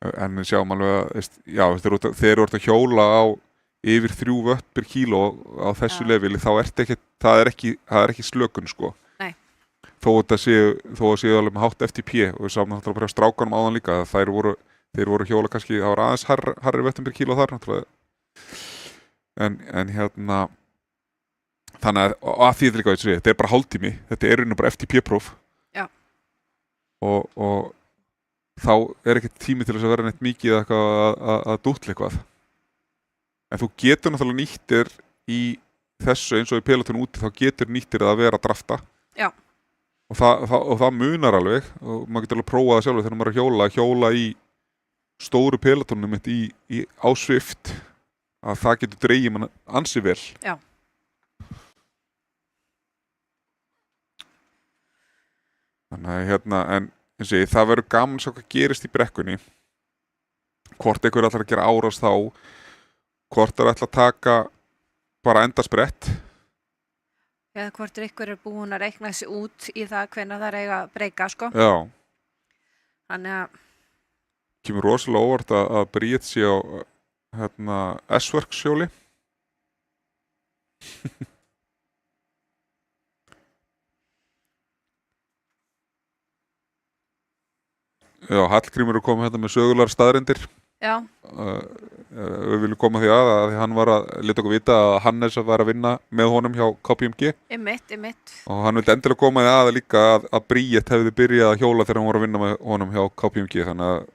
En við sjáum alveg að, já, þeir eru að hjóla á yfir 3 vött per kíló á þessu leveli, þá það er ekki slökun, sko. Nei. þó að séu alveg með hátt FTP og við sáum náttúrulega bara strákanum áðan líka að þeir voru hjóla kannski, það var aðeins harri vettum per kíló þar náttúrulega en þannig að því þetta líka veit þetta er bara hálftími, þetta er bara FTP-próf og þá er ekki tími til þess að vera neitt mikið að dútla eitthvað en þú getur náttúrulega nýttir í þessu eins og í pelotun úti þá getur nýttir að vera að drafta og það munar alveg og maður getur alveg að prófa það sjálfur þegar maður er að hjóla í stóru pelotunum á Swift að það getur dreigið mann ansi vel þannig að en það verður gaman svo hvað gerist í brekkunni hvort einhver ætlar að gera árás þá hvort það ætlar að taka bara endasprett eða hvort einhver búin að reikna sig út í það hvenær það eiga að breyka sko já þannig að kemur rosalega óvart að Bríet sé á S-Works hjóli Já, Hallgrímur komið með sögulegar staðreyndir. Já. Við viljum koma því að hann var að leta okkur vita að Hannes var að vinna með honum hjá KPMG. Einmitt. Og hann vildi endilega koma því að líka að Bríet hefði byrjað að hjóla þegar hann var að vinna með honum hjá KPMG. Þannig að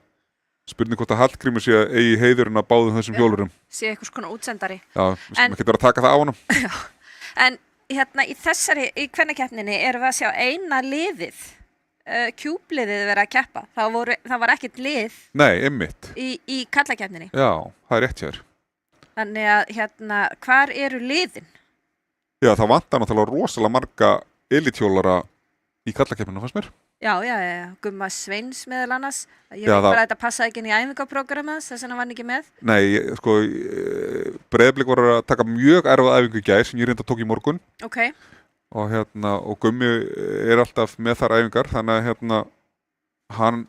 spurning hvort að Hallgrímur sé eigi heiðurinn að báðum þessum hjólurum. Sé einhvers konar útsendari. Já, við getum verið að taka það á honum. Já, en í kvennakeppninni erum við að sjá eina liðið. Kjúbliðið verið að keppa það var ekkert lið Nei, einmitt í kallakeppninni Já, það er rétt hér þannig að hvar eru liðin? Já, það vantar náttúrulega rosalega marga elithjólara í kallakeppninu fannst mér Já, Gumma Sveins meðal annars ég veit bara að þetta passaði ekki inn í æfingaprogramma þess að hann var ekki með Nei, sko Breiðablik var að taka mjög erfað æfingu í gær sem ég reynda tók í morgun Ok og Gummi er alltaf með þar æfingar þannig að hann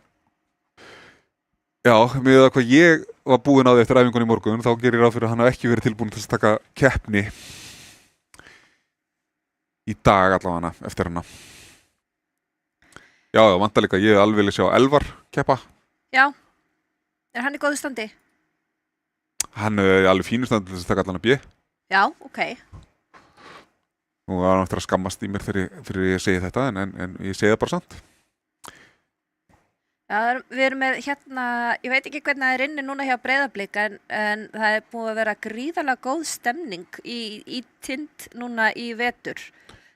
með að hvað ég var búinn á því eftir æfingunni í morgun þá gerir ég ráð fyrir að hann hafi ekki verið tilbúin til að taka keppni í dag allavega eftir hana Já, það vantar líka ég alveg vilja sjá Elvar keppa Já, er hann í góðu standi? Hann er alveg fínu standi til þess að taka allan að bjö Já, ok og það var náttúrulega að skammast í mér fyrir ég segi þetta en ég segi það bara samt Já, við erum með ég veit ekki hvernig það er inni núna hjá Breiðablik en það er búið að vera gríðarlega góð stemning í Tind núna í vetur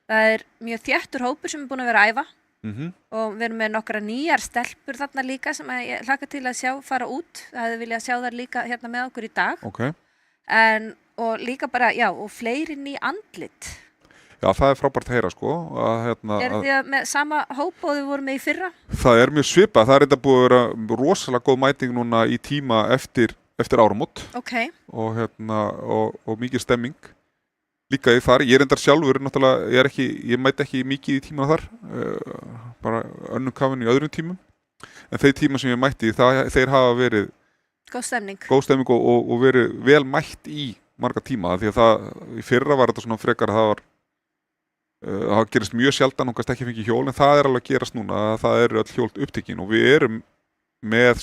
það er mjög þéttur hópur sem er búin að vera að æfa og við erum með nokkra nýjar stelpur þarna líka sem ég hlakka til að sjá fara út það hefði viljað sjá þar líka með okkur í dag okay. og líka bara, og fleiri ný andlit Já, það er frábært að heyra sko þið með sama hóp og þið voru með í fyrra? Það er mjög svipað, það er þetta búið að vera rosalega góð mæting núna í tíma eftir áramót okay. og mikið stemming líka í þar, ég er endar sjálfur náttúrulega, ég mæti ekki mikið í tímana þar bara önnum kafin í öðrum tímum en þeir tíma sem ég mætti þeir hafa verið góð stemming og verið vel mætt í marga tíma því að í fyrra var þetta svona frekar það gerist mjög sjaldan og kannski ekki fengið hjól en það er alveg að gerast núna það eru öll hjól upptekin og við erum með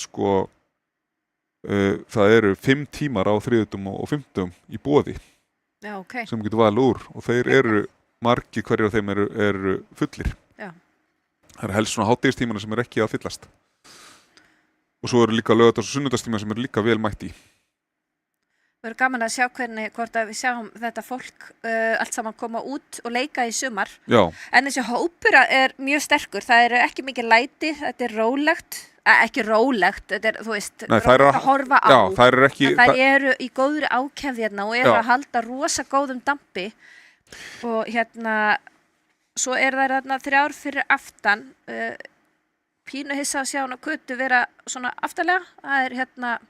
það eru 5 tímar á þriðjudum og 5. í boði okay. sem getur valið úr og þeir eru margir hverjir af þeim eru fullir það eru helst svona hádegistímana sem ekki að fyllast og svo eru líka laugardags- og sunnudagstímar sem eru líka vel mætt í Við erum gaman að sjá hvort að við sjáum þetta fólk allt saman koma út og leika í sumar. Já. En þessi hópur er mjög sterkur. Það eru ekki mikið læti, þetta er rólegt. Ekki rólegt, þetta er, þú veist, rólega að horfa á. Já, þær eru ekki... Þær eru í góðri ákefð hérna og eru að halda rosa góðum dampi. Og svo þær 3 fyrir aftan. Pínu hissa að sjá hana Kötu vera svona aftarlega. Það er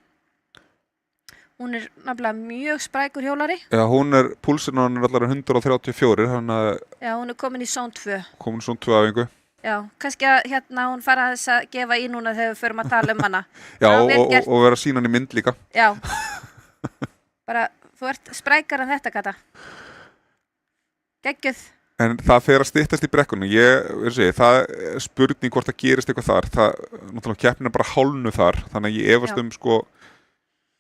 Hún er nefnilega mjög sprækur hjólari. Já, púlsinn á hann er allar 134, Já, hún er komin í zone 2. Komin í zone 2 æfingu. Já, kannski að hún fara að þess að gefa í núna þegar við förum að tala hana. Já, og vera að sýna hann í mynd líka. Já. Bara, þú ert sprækar en þetta, Kata. Geggjuð. En það fer að styttast í brekkunni. Það er spurning hvort það gerist eitthvað þar. Það, náttúrulega keppnin er bara hálnu þar, þannig að ég efast sko,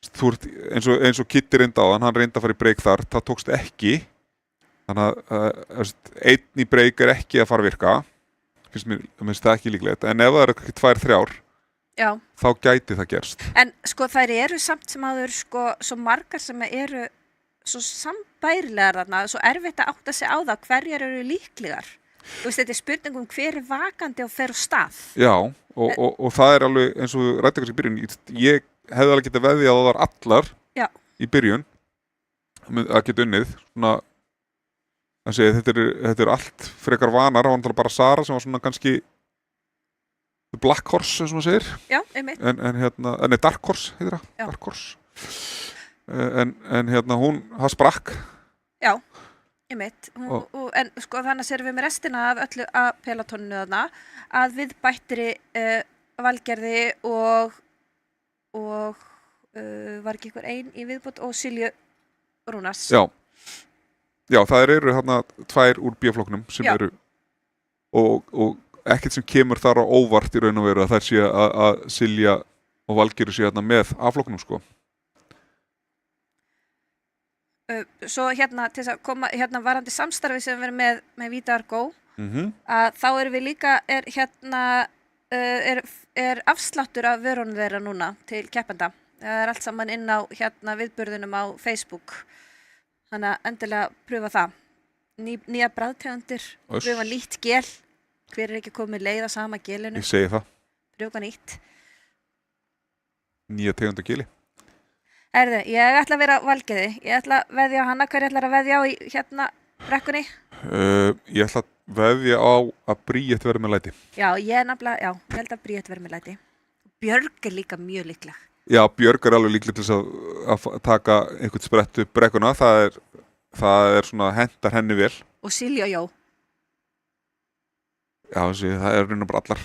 þú ert, eins og Kitty reyndi á hann reyndi að fara í break þar, það tókst ekki. Þannig að einn í break er ekki að fara að virka. Finnst það ekki líklegt. En ef það eru ekki 2-3, þá gæti það gerst. En sko þær eru samt sem áður sko svo margar sem eru svo sambærilegar þarna, svo erfitt að átta sig á það hverjar eru líklegar. Þú veist, þetta er spurningum hver er vakandi og fer á stað. Já, og það er alveg eins og rætti kannski í byrjun. Ég hefði alveg getað veðjað að það var allar í byrjun að geta unnið. Svona, þetta er allt frekar vanar. Það var náttúrulega bara Sara sem var svona kannski Black Horse, eins og maður segir. Já, einmitt. Nei, Dark Horse heitir það. Dark Horse. En það sprakk. Já, einmitt. En sko þannig sérum við með restina af öllu að pelotoninu þarna að við bættri Valgerði og var ekki einhver ein í viðbót og Silju Rúnars. Já, það eru þarna 2 úr B-flokknum sem eru og ekkert sem kemur þar á óvart í raun og veru að þær sé að Silja og Valgerður sé þarna með A-flokknum sko. Svo til þess að koma varandi samstarfi sem við erum með Vita Argó að þá erum við líka er afsláttur af vörunum þeirra núna til keppenda. Það er allt saman inn á viðburðunum á Facebook, þannig að endilega pröfa það. Nýja bragðtegundir, pröfa nýtt gel, hver er ekki komið leið á sama gelinu? Ég segi það. Pröfa nýtt. Nýja tegund af geli. Ég ætla að vera Valgerði. Ég ætla að veðja á hana. Hver ætlar að veðja á í brekkunni? Ég ætla að veðja á að Bríett verði með læti. Já, ég held að Bríett verði með læti. Björg er líka mjög líkleg. Já, Björg er alveg líkleg til þess að taka einhvern sprett upp brekkuna. Það er svona hentar henni vel. Og Silja og Jó. Já, það er raun og bara allar.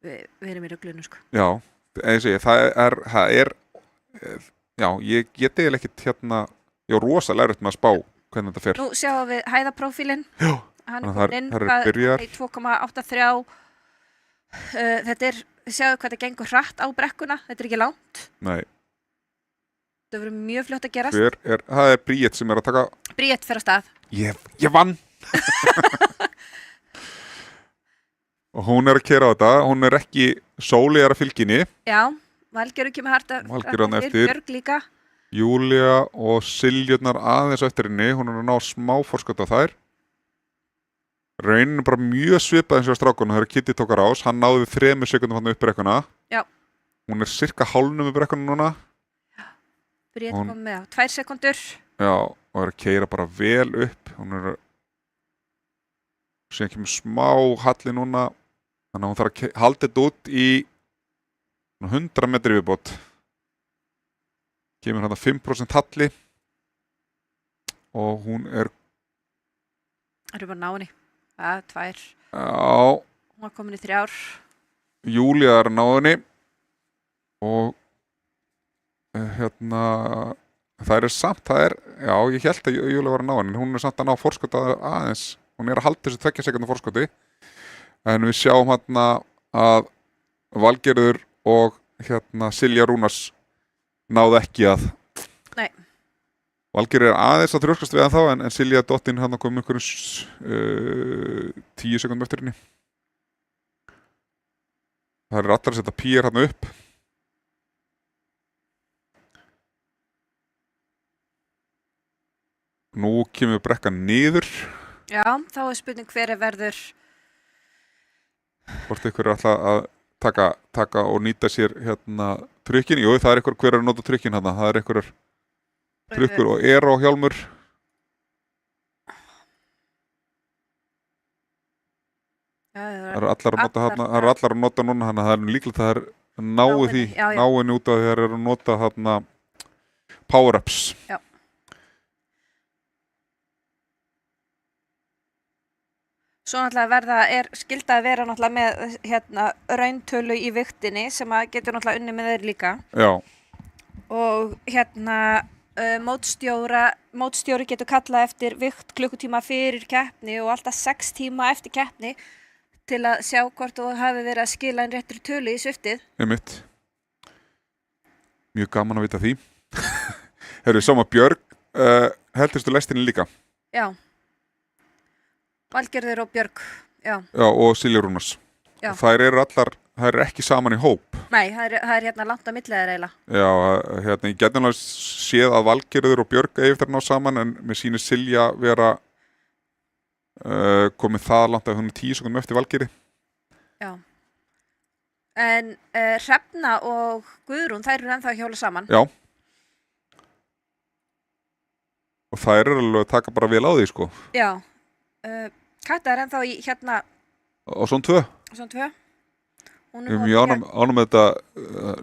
Við erum í ruglunu, sko. Já, það er já, ég geti eiginlega ekkert ég er rosalega erfitt með að spá hvernig þetta fer. Nú sjáum við hæðaprófílinn. Já, hann er inn, byrjar. 2,83. Þetta sjáum hvað þetta gengur hratt á brekkuna. Þetta er ekki langt. Nei. Það verður mjög fljótt að gerast. Það er Bríett sem er að taka. Bríett fer á stað. Ég vann. Og hún er að keyra á þetta. Hún er ekki Sóli að fylginni. Já. Valgerður kemur hart eftir. Björg líka. Júlia og Siljurnar aðeins eftir henni. Hún er að ná smá forskot á þær. Raunin bara mjög svipað eins og strákunum þegar Kitty tókar ás. Hann náði 3 sekundum hann upp brekkuna. Já. Hún er cirka hálfnum með brekkuna núna. Bríett kom með á 2 sekundur. Já, og er að keyra bara vel upp. Hún er síðan kemur smá halli núna. Þannig að hún þarf að halda þetta út í 100 metri viðbót. Kemur hann að 5% halli og hún er bara ná henni. Það er 2. Já. Hún var komin í 3. Júlia er að ná henni og það er samt, já, ég held að Júlia var að ná henni, hún er samt að ná forskoti aðeins. Hún er að halda þessu 2 sekundar forskoti en við sjáum að Valgerður og Silja Rúnars náðu ekki að. Nei. Valgerður er aðeins að þrjóskast við þá en Silja dottinn kom einhverjum 10 sekundum eftir henni. Það er allar að setja pýjar upp. Nú kemur brekkan niður. Já, þá er spurning hver verður. Hvort ykkur er alltaf að taka og nýta sér trykkin. Jú, það er ykkur hver að nota trykkin þarna. Það er ykkur trykkur og hjálmur. Það eru allar að nota núna, þannig að það er líklegt að það er náinn út af því að það eru að nota power-ups. Já. Svo náttúrulega skilda að vera náttúrulega með rauntölu í vigtinni sem að getur náttúrulega unni með þeir líka. Já. Og mótstjóri getur kallað eftir vikt klukkutíma fyrir keppni og alltaf 6 tíma eftir keppni til að sjá hvort þú hafi verið að skila einn réttri tölu í sviftið. Einmitt. Mjög gaman að vita því. Herru, sama Björg, heldurstu lestinni líka? Já. Valgerður og Björg, já. Já, og Silja Rúnars. Já. Þær eru ekki saman í hóp. Nei, það er hérna langt á milli þeirra eiginlega. Já, hérna, ég gæti alveg séð að Valgerður og Björg eigi eftir að ná saman, en mér sýnir Silja vera komið það langt að hún 10 sekúndum eftir Valgerði. Já. En Hrefna og Guðrún, þær eru ennþá að hjóla saman. Já. Og þær eru alveg að taka bara vel á því, sko. Já. Kata er ennþá í hérna... Og svona 2. Svona 2. Við erum mjög ánum með þetta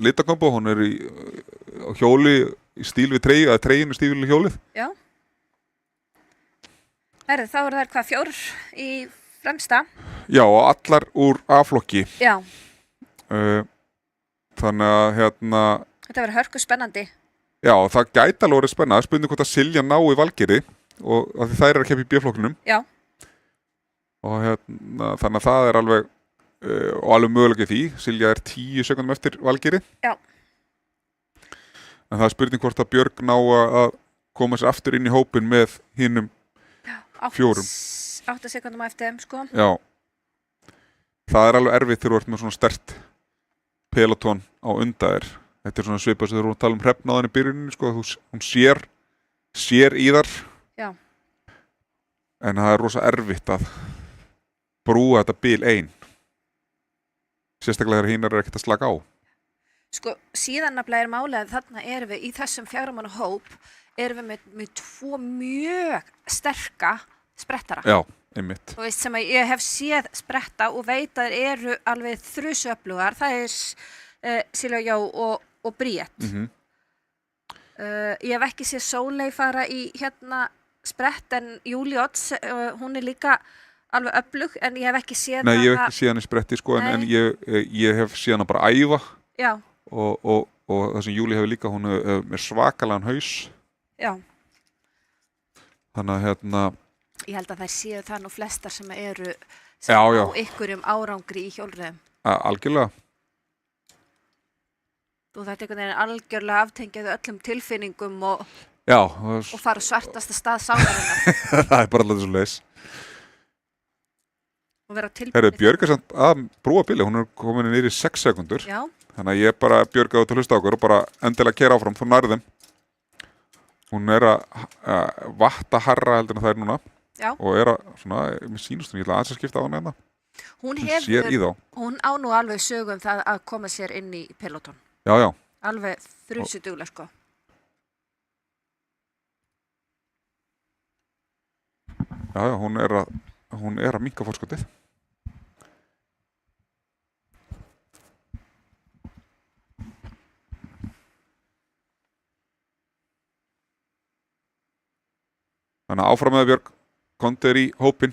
litakombo, hún er á hjóli í stíl við treyju, eða treyjun í stíl við hjólið. Já. Herðu, þá eru þær hvað 4 í fremsta. Já, og allar úr A-flokki. Já. Þannig að hérna... Þetta verður hörku spennandi. Já, það gæti alveg verið spennandi, spurning hvort að Silja ná í Valgerði, og af því þær eru að keppa í B-flokknum. Já. Og hérna, þannig að það er alveg og alveg mögulega því. Silja er 10 sekúndum eftir Valgerði. Já. En það er spurning hvort að Björg ná að koma sér aftur inn í hópin með hinnum 4. 8 sekúndum eftir þeim, sko. Já. Það er alveg erfitt þegar þú ert með svona sterkt peloton á undaðir. Þetta er svona svipað sem þú erum að tala um Hrefnaðan í byrjuninni, sko. Hún sér í þar. Já. En það er rosa erfitt að brúa þetta bil ein. Sérstaklega þegar hinar er ekkert að slaka á. Sko, síðan nefnilega er málið að þarna erum við í þessum 4 manna hóp erum við með 2 mjög sterka sprettara. Já, einmitt. Þú veist, sem að ég hef séð spretta og veit að þeir eru alveg þrusöflugar. Það er Silja Jó og Bríett. Ég hef ekki séð Sóley fara í hérna sprett, en Júlí Odds, hún er líka alveg öflug, en ég hef ekki séð Nei, ég hef ekki séð hann í spretti, sko, en ég hef séð hann bara æfa. Já. Og það sem Júlí hefur líka, hún er með svakalan haus. Já. Þannig að hérna... Ég held að þær séu það nú flestar sem eru Já. á ykkurum árangri í hjólreiðum. Algjörlega. Þú þetta einhvern veginn algjörlega aftengjaðu öllum tilfinningum og fara svartasta stað sálarinnar. Það er bara alltaf svo leis. Og vera tilbúin. Herru, Björg er samt að brúa bili, hún er komin niður í 6 sekúndur. Já. Þannig að ég bara Björg á þetta hlusta okkur og bara endilega keyra áfram, þú nærði þeim. Hún er að vatta harra heldur en það er núna. Já. Og er að, svona, mér sýnust hún, ég ætla aðeins að skipta á hana hérna. Hún sér í þá. Hún á nú alveg sögum það að koma sér inn í peloton. Já, já. Alveg þrjusuduglega, sko. Já, já, hún er að minnka fórskotið. Þannig að áfram með Björg, Kondi er í hópinn.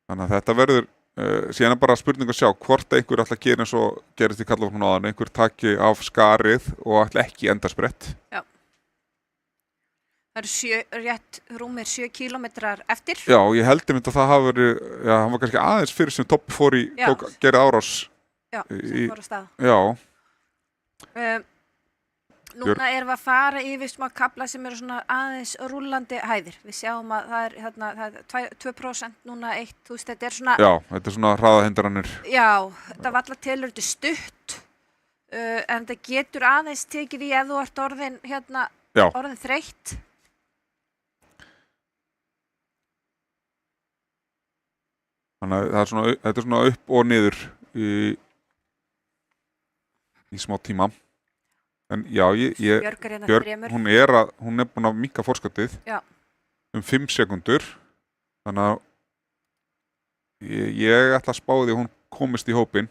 Þannig að þetta verður, síðan er bara spurning að sjá hvort einhver ætla að gera eins og gerist í kallaflokkum áðan, einhver taki af skarið og ætla ekki endarsprett. Já. Það eru rétt rúmir 7 kílómetrar eftir. Já, ég held einmitt að það hafi verið, já, hann var kannski aðeins fyrir sem Toppi fór í, gerði árás. Já, sem fór á stað. Já. Núna erum við að fara yfir smá kafla sem eru svona aðeins rúllandi hæðir. Við sjáum að það er, hérna, það er 2% núna 1, þú veist, þetta er svona... Já, þetta er svona hraðahindranir. Já, þetta var alltaf tilur, þetta er stutt, en þetta getur aðeins tekið í ef þú ert orðin, hérna, orðin þreytt. Þannig að þetta er svona upp og niður í smá tíma. En já, Björg, hún er búin að minnka fórskotið um 5 sekundur. Þannig að ég ætla að spá því að hún komist í hópinn.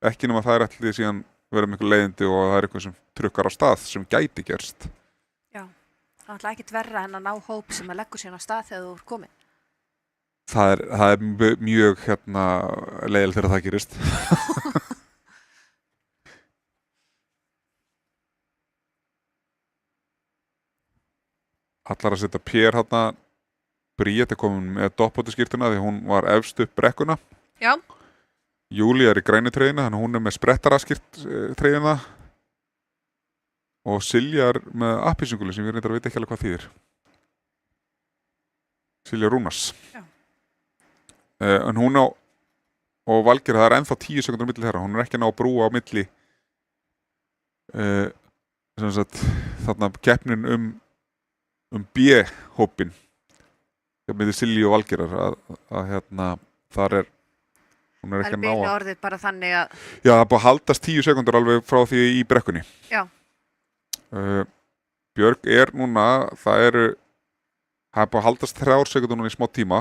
Ekki nema það er ætlið síðan verið miklu leiðindi og það er eitthvað sem trukkar á stað sem gæti gerst. Já, það ætla ekkit verra en að ná hóp sem að leggur síðan á stað þegar þú er komin. Það er mjög leiðilegt þegar það gerist. allar að setja Pér hérna Bríet komin með doppóttuskýrtuna því hún var efst upp brekkuna. Já. Júlía í grænu treyjuna, þannig hún með sprettaraskýrt treyjuna og Silja með appisingulu sem ég reyndar að veit ekki alveg hvað þýðir. Silja Rúnars. Já. En hún og Valgeir, það ennþá 10 sekundur á milli þeirra, hún ekki að ná að brúa á milli sem sagt þarna keppnin B-hópin með Silju og Valgeirar að þar hún ekki að ná að orðið bara þannig að já, það er búið að haldast 10 sekundur alveg frá því í brekkunni. Já. Björg núna, það er búið að haldast 3 sekundur núna í smá tíma.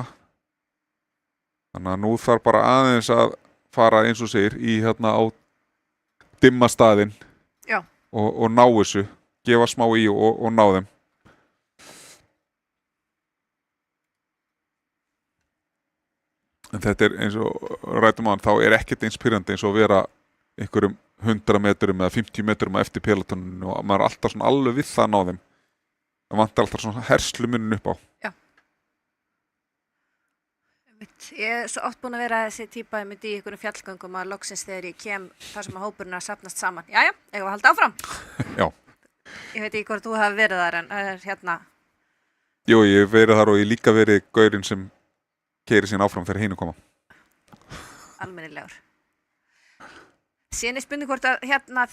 Þannig að nú þarf bara aðeins að fara eins og segir í á dimma staðinn og ná þessu, gefa smá í og ná þeim. En þetta eins og rætum á hann, þá ekkert eins pirrandi eins og vera einhverjum 100 metrum eða 50 metrum eftir pelotoninu og maður alltaf svona alveg við það að ná þeim. Það vantar alltaf svona herslumuninn upp á. Já. Ég svo oft búin að vera þessi típa í einhverjum fjallgöngum að loksins þegar ég kem þar sem að hópurinn að safnast saman. Jæja, eigum að halda áfram. Já. Ég veit ekki hvort þú hafi verið þar en það hérna. Jú, ég hef verið þar og ég líka verið gaurinn sem keyrir síðan áfram þegar hinu koma. Almennilegur. Síðan er spurning hvort að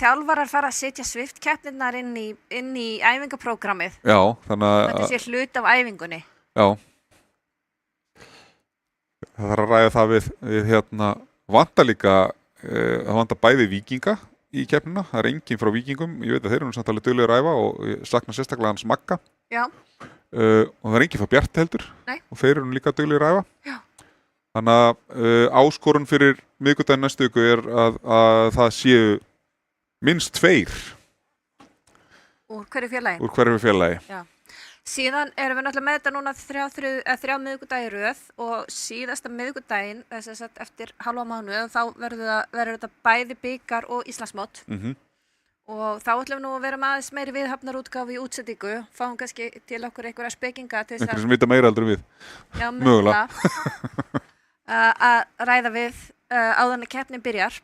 þjálfarar fara að setja Swift-keppnirnar inn í æfingaprógrammið. Já, þannig að þetta sé hlut af æfingunni. Já. Það þarf að ræða það við vantar líka það vantar bæði víkinga í keppnina. Það er enginn frá víkingum. Ég veit að þeir eru samt alveg duglegir að æfa og ég sakna sérstaklega hans Magga. Já. Og það er enginn frá Bjart heldur. Nei. Og þeir eru líka duglegir að æfa. Já. Þannig að áskorun fyrir miðvikudaginn næstu viku er að það séu minnst 2 úr hverju félagi. Úr hverju félagi. Já. Síðan erum við náttúrulega með þetta núna 3 miðvikudagi í röð og síðasta miðvikudaginn, þess að eftir halva mánuð, þá verður þetta bæði bikar og Íslandsmót. Og þá ætlum við nú að vera með aðeins meiri viðhafnarútgáfu í útsendingu, fáum kannski til okkur einhverja spekinga til þess einhverjum sem vita meira heldur en við. Já, mögulega. Að ræða við áður en keppnin byrjar.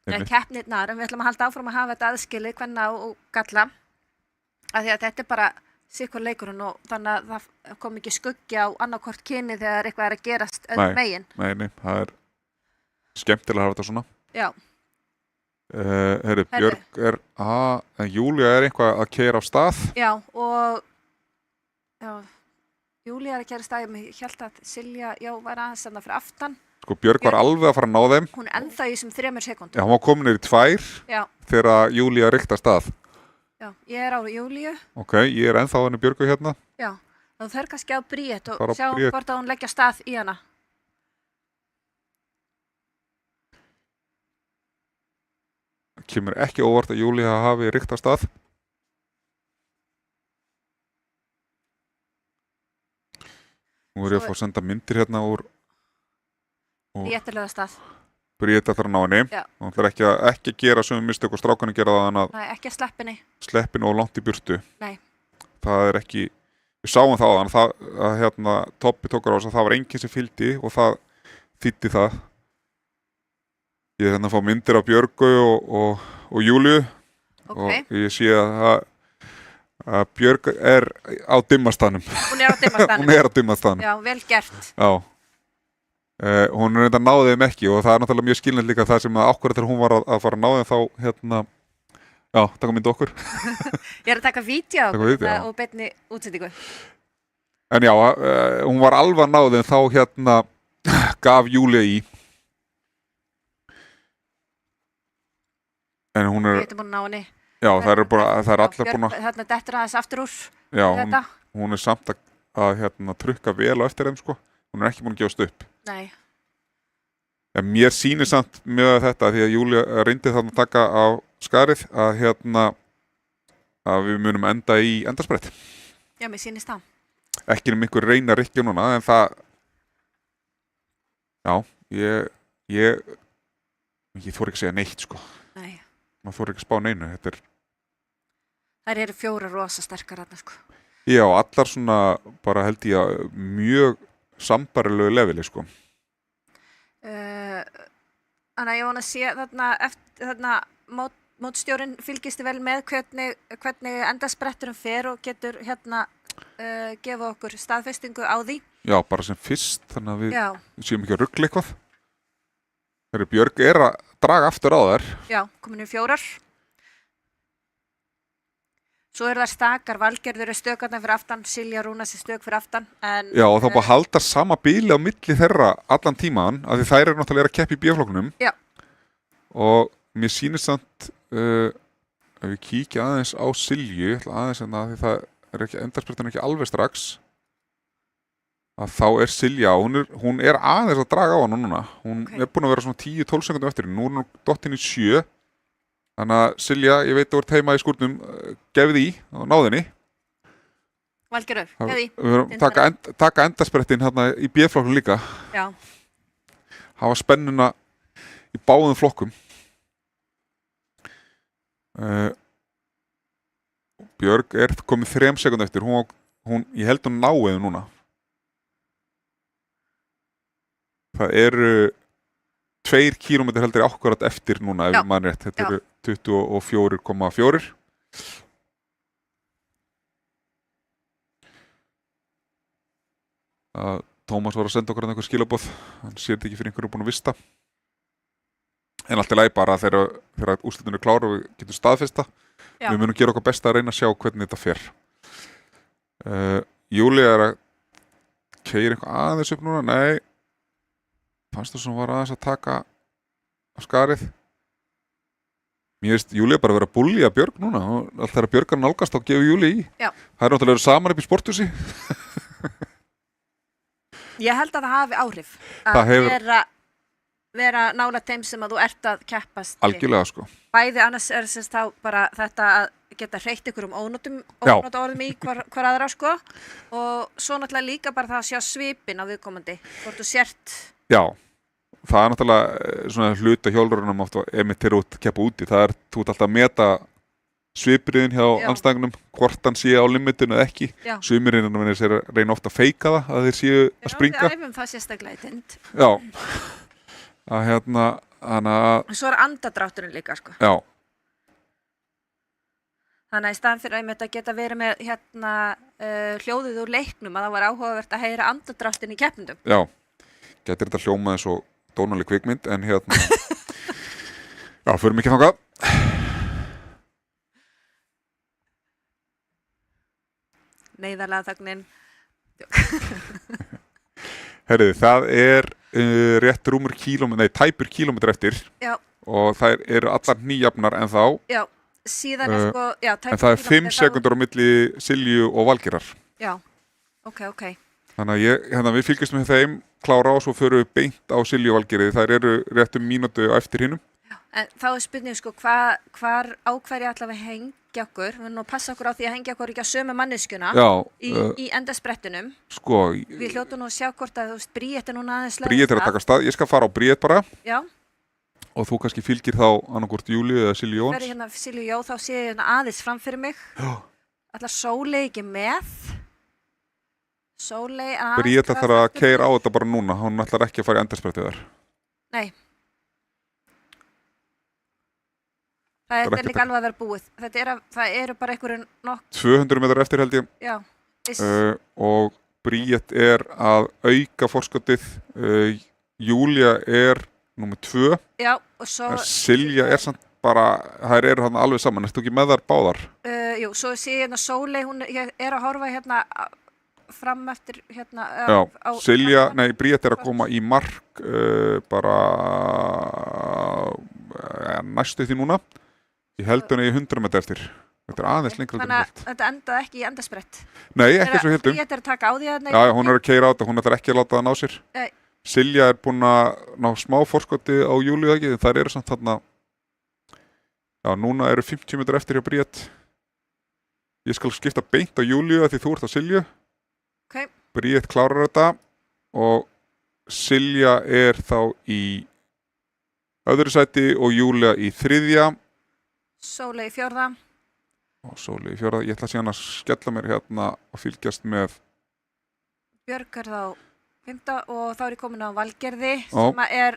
Keppnirnar, en við ætlum að halda áfram að hafa þetta aðskilið kvenna og galla. Af því að þetta er bara sikkur leikurinn og þannig að það kom ekki skuggi á annarkvort kyni þegar eitthvað er að gerast öðrum megin. Nei, það er skemmtilega að hafa þetta svona. Já. Björg Júlía eitthvað að keyra á stað. Já, og Júlía að keyra á stað, ég held að Silja, var aðeins þarna fyrir aftan. Sko, Björg var alveg að fara að ná þeim. Hún er ennþá í þessum 3 sekúndum. Já, hún var komin yfir 2 þegar Júlía rykta stað. Já, ég er á Júlíu. Ok, ég er ennþá henni Björgu hérna. Já, þá þarf kannski á Bríet og sjá hvort að hún leggja stað í hana. Það kemur ekki óvart að Júlía hafi rykta stað. Nú er ég að fá að senda myndir hérna úr Bríetilega stað. Bríet ætlar að ná henni. Hún ætlar ekki að gera sömu mistök og strákanum gera það Nei, ekki að sleppinni. Sleppinu og langt í burtu. Nei. Það er ekki, við sáum það á þann að Toppi tók á þess að það var enginn sem fylgdi og það þýddi það. Ég er að fá myndir af Björgu og Júlíu og ég sé að Björg er á dimmastanum. Hún er á dimmastanum. Hún er á dimmastanum. Já, vel gert. Já. Hún er reynda að náði þeim ekki og það er náttúrulega mjög skilnilegt líka það sem að ákveður þegar hún var að fara að náði þeim þá taka myndi okkur. Ég er að taka vídeo og beinni útsendingu. En já, hún var alveg að náði þeim þá gaf Júlía í. En hún er... Við erum búin að ná henni. Já, það er allir búin að... Þarna dettur aðeins aftur úr. Já, hún er samt að trukka vel á eftir þeim sko. Hún er ekki búin að gefast upp. Nei. Ja, mér sýnir samt með þetta því að Júlía reyndi þarna að taka á skarið að við munum enda í endarsprett. Já, mér sýnist það. Ekki einhver reyna rykkja núna, en það... Já, ég þori ekki að segja neitt, sko. Nei. Maður þori ekki að spá neinu, þetta er... Þær eru 4 rosa sterkar þarna, sko. Já, allar svona bara held ég að mjög sambarilegu leveli sko. Þannig að ég vona að sé þarna mótstjórinn fylgist vel með hvernig endaspretturinn fer og getur gefa okkur staðfestingu á því. Já, bara sem fyrst, þannig að Já. við séum ekki að rugla eitthvað. Þegar Björg að draga aftur á þær. Já, komin í 4. Svo það stakar, Valgerður stökarnar fyrir aftan, Silja Rúnas stök fyrir aftan. Já, og þá bara halda sama bíli á milli þeirra allan tímaðan, af því þær náttúrulega að keppa í B-flokknum. Já. Og mér sýnist samt, ef við kíkja aðeins á Silju, aðeins því það endarsprettan ekki alveg strax, að þá Silja, hún aðeins að draga á hann núna. Hún búin að vera svona 10-12 sekundum eftir, nú hún dottinn í 7. Þannig að Silja, ég veit að þú ert heima í skúrnum, gefið í og náðu henni. Valgerður, gefið í. Við verðum taka endasprettin hérna í B-flokknum líka. Já. Hafa spennuna í báðum flokkum. Björg komið 3 sekúndur eftir. Ég held hún náið núna. Það eru 2 kílómetrar heldur akkurat eftir núna ef maður rétt. Þetta eru 24,4. Tómas var að senda okkur einhver skilaboð. Hann sér þetta ekki fyrir einhverju búin að vista. En allt í lagi bara þegar úrslitinu klára og við getum staðfesta. Við munum gera okkar besta að reyna að sjá hvernig þetta fer. Júlía að keyra eitthvað aðeins upp núna. Nei. Fannst það sem var aðeins að taka á skarið. Mér veist Júlía bara að vera að búlja Björg núna. Alltaf þegar Björg nálgast þá gefur Júlía í. Já. Það náttúrulega saman upp í sporthúsi. Ég held að það hafi áhrif. Vera nálægt þeim sem að þú ert að keppast. Algjörlega sko. Bæði annars semst þá bara þetta að geta hreytt ykkur ónótaorðum í hvar aðra sko. Og svo náttúrulega líka bara það að sjá svipin á viðkomandi. Hvort þú sért. Já. Það náttúrulega svona hluta hjólurunum oft og þegar þú keppa úti. Þú ert alltaf að meta svipriðin hjá anstæðingunum, hvort hann sé á limitinu eða ekki. Sumirinn reyna ofta að feika það að þeir séu að springa. Já, við æfum það sérstaklega í tind. Já. Að svo andadrátturinn líka sko. Já. Þannig að í staðan fyrir að geta verið með hljóðið úr leiknum að það var áhugavert að heyra andadráttin í keppnendum. Já. Getur þetta hljómað eins og dónaleg kvikmynd en já, förum ekki þangað. Neyðarlega þögnin. Herriði, það rétt rúmur tæpur kílómetr eftir. Já. Og það eru allar nýjafnar en þá. Já, síðan sko, en það 5 sekundur á milli Silju og Valgerðar. Já, ok. Þannig að við fylgjumst með þeim, klára og svo förum við beint á Silju og Valgerði. Þær eru rétt mínútu á eftir hinnum. En þá spurning sko, hvar ákværi allavega hengja okkur? Við erum að passa okkur á því að hengja okkur ekki á sömu manneskjuna í endasprettinum. Sko, við hljótum nú að sjá hvort að Bríett núna aðeins lögum. Bríett að taka stað. Ég skal fara á Bríett bara. Já. Og þú kannski fylgir þá annarkvort Júlíu eða Silju Jóns. Verður Silju Jó, þá sé ég aðeins fram fyrir mig. Já. Ætlar Sóley ekki með? Sóley að... Bríett þarf að keyra á þetta bara núna. Hún ætlar ekki að fara í endarsprettið þar. Nei. Það líka alveg að vera búið. Það eru bara einhverjum 200 metrar eftir held ég. Já. Og Bríett að auka forskotið. Júlía númer 2. Já, og svo... Silja samt bara, þær eru hann alveg saman. Ertu ekki með þar báðar? Jú, svo sé ég Sóley, hún að horfa fram eftir Já, Silja, Bríett að koma í mark bara næstu því núna. Ég held henni í 100 metrar eftir. Þetta aðeins lengra. Þannig að þetta endaði ekki í endasprett. Nei, ekki svo heldum. Bríett að taka á því að... Já, hún að keyra á þetta, hún ætlar ekki að láta það ná sér. Nei. Silja búin að ná smá forskoti á Júlíu ekki, en þær eru samt þarna. Já, núna eru 50 metrar eftir hjá Bríett. Ég skal skipta beint á Júlíu því þú ert á Silju. Okay. Bríett klárar þetta og Silja þá í öðru sæti og Júlía í 3. Sóley í 4. og Sóli í fjórða. Ég ætla síðan að skella mér hérna og fylgjast með Björg þá 5. og þá ég komin á Valgerði Já. sem að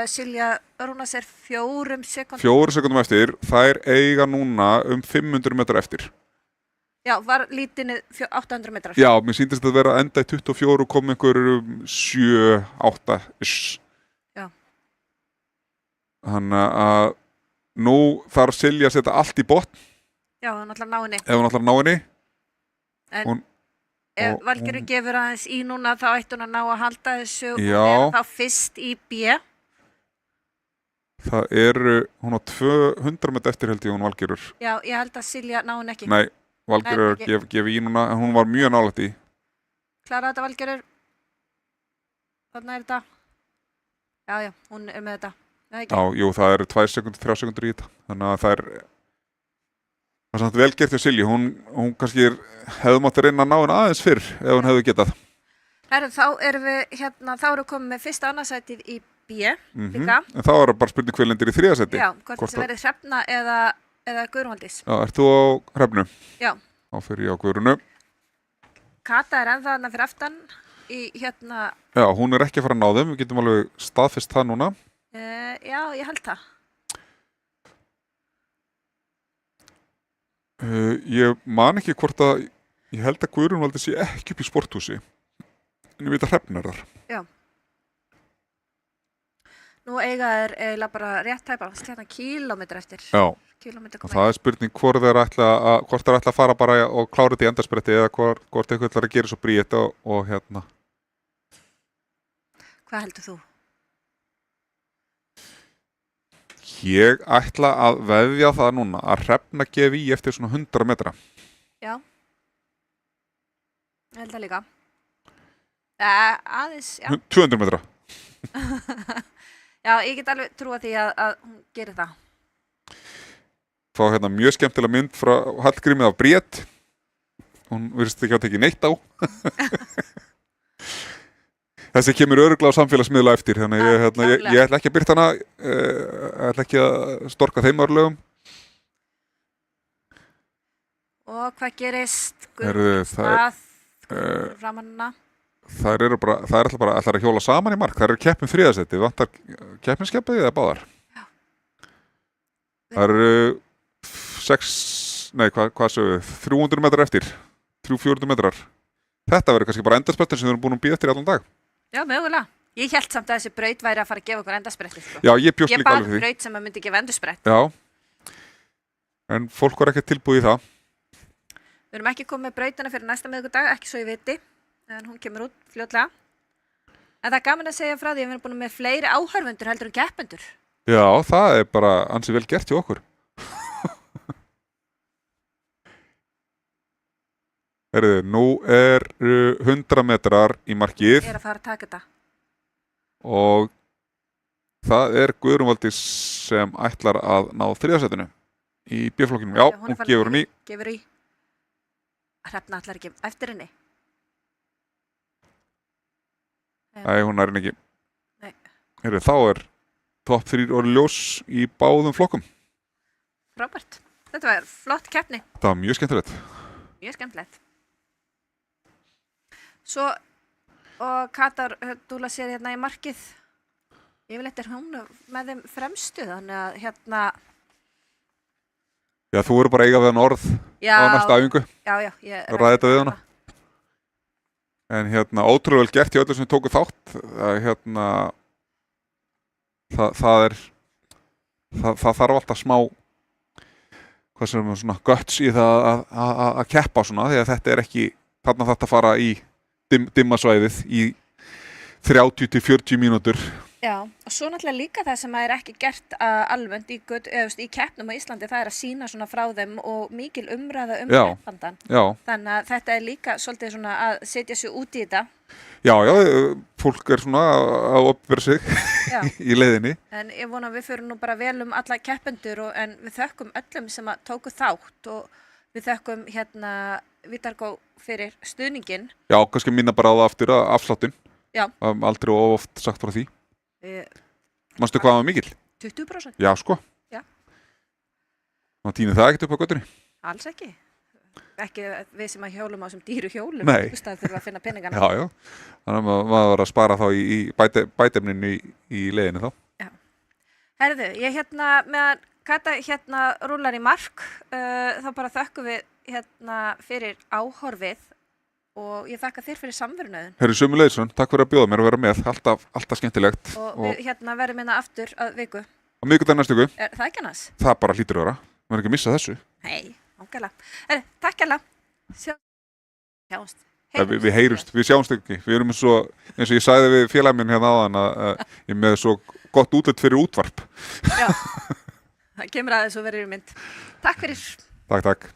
Silja Rúnas 4 sekúndum. 4 sekúndum eftir. Þær eiga núna 500 metrar eftir. Já, var lítinni 800 metrar. Já, mér sýndist að vera enda í 24 og kom einhver 7, 8 ish. Já. Þannig að nú þarf Silja að setja allt í botn Já, hún ætlar að ná henni. ef hún ætlar að ná henni. En ef Valgerður gefur aðeins í núna þá ætti hún að ná að halda þessu og Já. vera þá fyrst í B. Það eru, hún á 200 metrar eftir held ég hún Valgerður. Já, ég held að Silja ná henni ekki. Nei, Valgerður Nei, gefi í núna en hún var mjög nálægt í. Klára þetta Valgerður. Þarna þetta. Já, hún með þetta. Nei, ekki. Já, jú, það eru 2 sekundur, 3 sekundur í þetta. Þannig að það er samt vel gert hjá Silju. Hún kannski hefði mátt að reyna að ná henni aðeins fyrr ef hún hefði getað. Þá erum við þá erum við komið með fyrsta annarsætið í B líka. En þá er bara spurning hver lendir í 3. sæti. Já, hvort þessi verið Hrefna eða Guðrún Valdís. Já, ert þú á Hrefnu? Já. Þá fyrir ég á Guðrúnu. Kata ennþá þarna fyrir aftan í Já, hún er ekki að fara að ná þeim. Við getum alveg staðfest það núna. Já, ég held það. Ég man ekki hvort að ég held að Guðrún Valdís sé ekki upp í sporthúsi. En ég veit að Hrefna er þar. Já. Nú eiga eiginlega bara rétt tæpa kílómetra eftir. Já. Kílómetra Og það er spurning hvort þeir ætla að fara bara og klára þetta í endarspretti eða hvort eitthvað ætlar að gera svo bríet og hérna. Hvað heldur þú? Ég ætla að veðja það núna að Hrefna gefi í eftir svona 100 metra. Já. Ég held það líka. Aðeins, já. 200 metra. Já, ég get alveg trúa því að hún gerir það. Fá hérna mjög skemmtilega mynd frá Hallgrími af bríet. Hún virðist ekki að tekið neitt á. Þessi kemur örugglega á samfélagsmiðla eftir, þannig ég ætla ekki að byrta hana, ætla ekki að storka þeim örlögum. Og hvað gerist? Framannuna? Það er alltaf bara að hjóla saman í mark, það eru keppin 3. sæti, vantar keppinskeppaði eða báðar? Já. Það eru 300 metrar eftir, 300-400 metrar. Þetta verður kannski bara endarsprettin sem við erum búin að bíða eftir í allan dag. Já, mögulega. Ég held samt að þessi braut væri að fara að gefa okkur endarspretti. Sko. Já, ég bjóst líka alveg því. Ég bað braut sem að myndi gefa endarsprett. Já, en fólk var ekki tilbúið í það. Við erum ekki komið með brautina fyrir næsta miðvikudag, ekki svo ég viti, en hún kemur út fljótlega. En það er gaman að segja frá því að við erum búin með fleiri áhörfundur heldur en keppendur. Já, það er bara ansi vel gert hjá okkur. Herðu, nú er 100 metrar í markið. Ég er að fara að taka þetta. Og það er Guðrún Valdís sem ætlar að ná 3. sætinu í B-flokkinum. Já, hún gefur hann í. Gefur í. Hrefna ætlar ekki eftir henni. Nei, hún er henni ekki. Nei. Herðu, þá er topp 3 orðið ljós í báðum flokkum. Frábært. Þetta var flott keppni. Það var mjög skemmtilegt. Mjög skemmtilegt. Svo, og Katar dúla sér hérna í markið. Yfirleitt er hún með þeim fremstu, þannig að hérna... Já, þú eru bara eiga við hann orð á næsta æfingu. Já. Ræði þetta við hana. En hérna, ótrúlega vel gert hjá öllu sem tóku þátt. Hérna, það þarf alltaf smá, hvað sem er svona guts í það að keppa svona, því að þetta er ekki, þarna þetta fara í dimmasvæðið í 30-40 mínútur. Já, og svo náttúrulega líka það sem er ekki gert almennt í keppnum á Íslandi, það er að sýna svona frá þeim og mikil umræða keppandan. Já. Þannig að þetta er líka svolítið svona að setja sig út í þetta. Já, fólk er svona að opnverða sig í leiðinni. En ég vona að við förum nú bara vel alla keppendur en við þökkum öllum sem að tóku þátt og við þökkum hérna Vitargó fyrir stuðninginn. Já, kannski minna bara á það aftur að afsláttinn. Já. Aldrei oft sagt frá því. Manstu hvað var mikill? 20%. Já, sko. Já. Ná týnir það ekkert upp á göttunni? Alls ekki við sem að hjólum á þessum dýru hjólum Nei. þurfa að finna peningana. Já. Þannig að maður var að spara þá í bætefninu í leiðinu þá. Já. Herðu, ég meðan Kata rúlar í mark, þá bara þökkum við fyrir áhorfið og ég þakka þér fyrir samverunauðin. Herru sömuleiðis, takk fyrir að bjóða mér að vera með, alltaf skemmtilegt. Og við verðum aftur að viku. Á miðvikudag næstu viku. Er það ekki annars? Það bara hlýtur að vera. Maður er ekki að missa þessu. Nei, ágæðlega. Takk hérlega. Sjáumst. Við heyrumst, við sjáumst ekki. Við erum eins og ég sagði við félag minn hérna áðan að ég er með svo gott útlit fyrir útvarp. Já, það kemur aðeins og verður í mynd. Takk fyrir. Takk.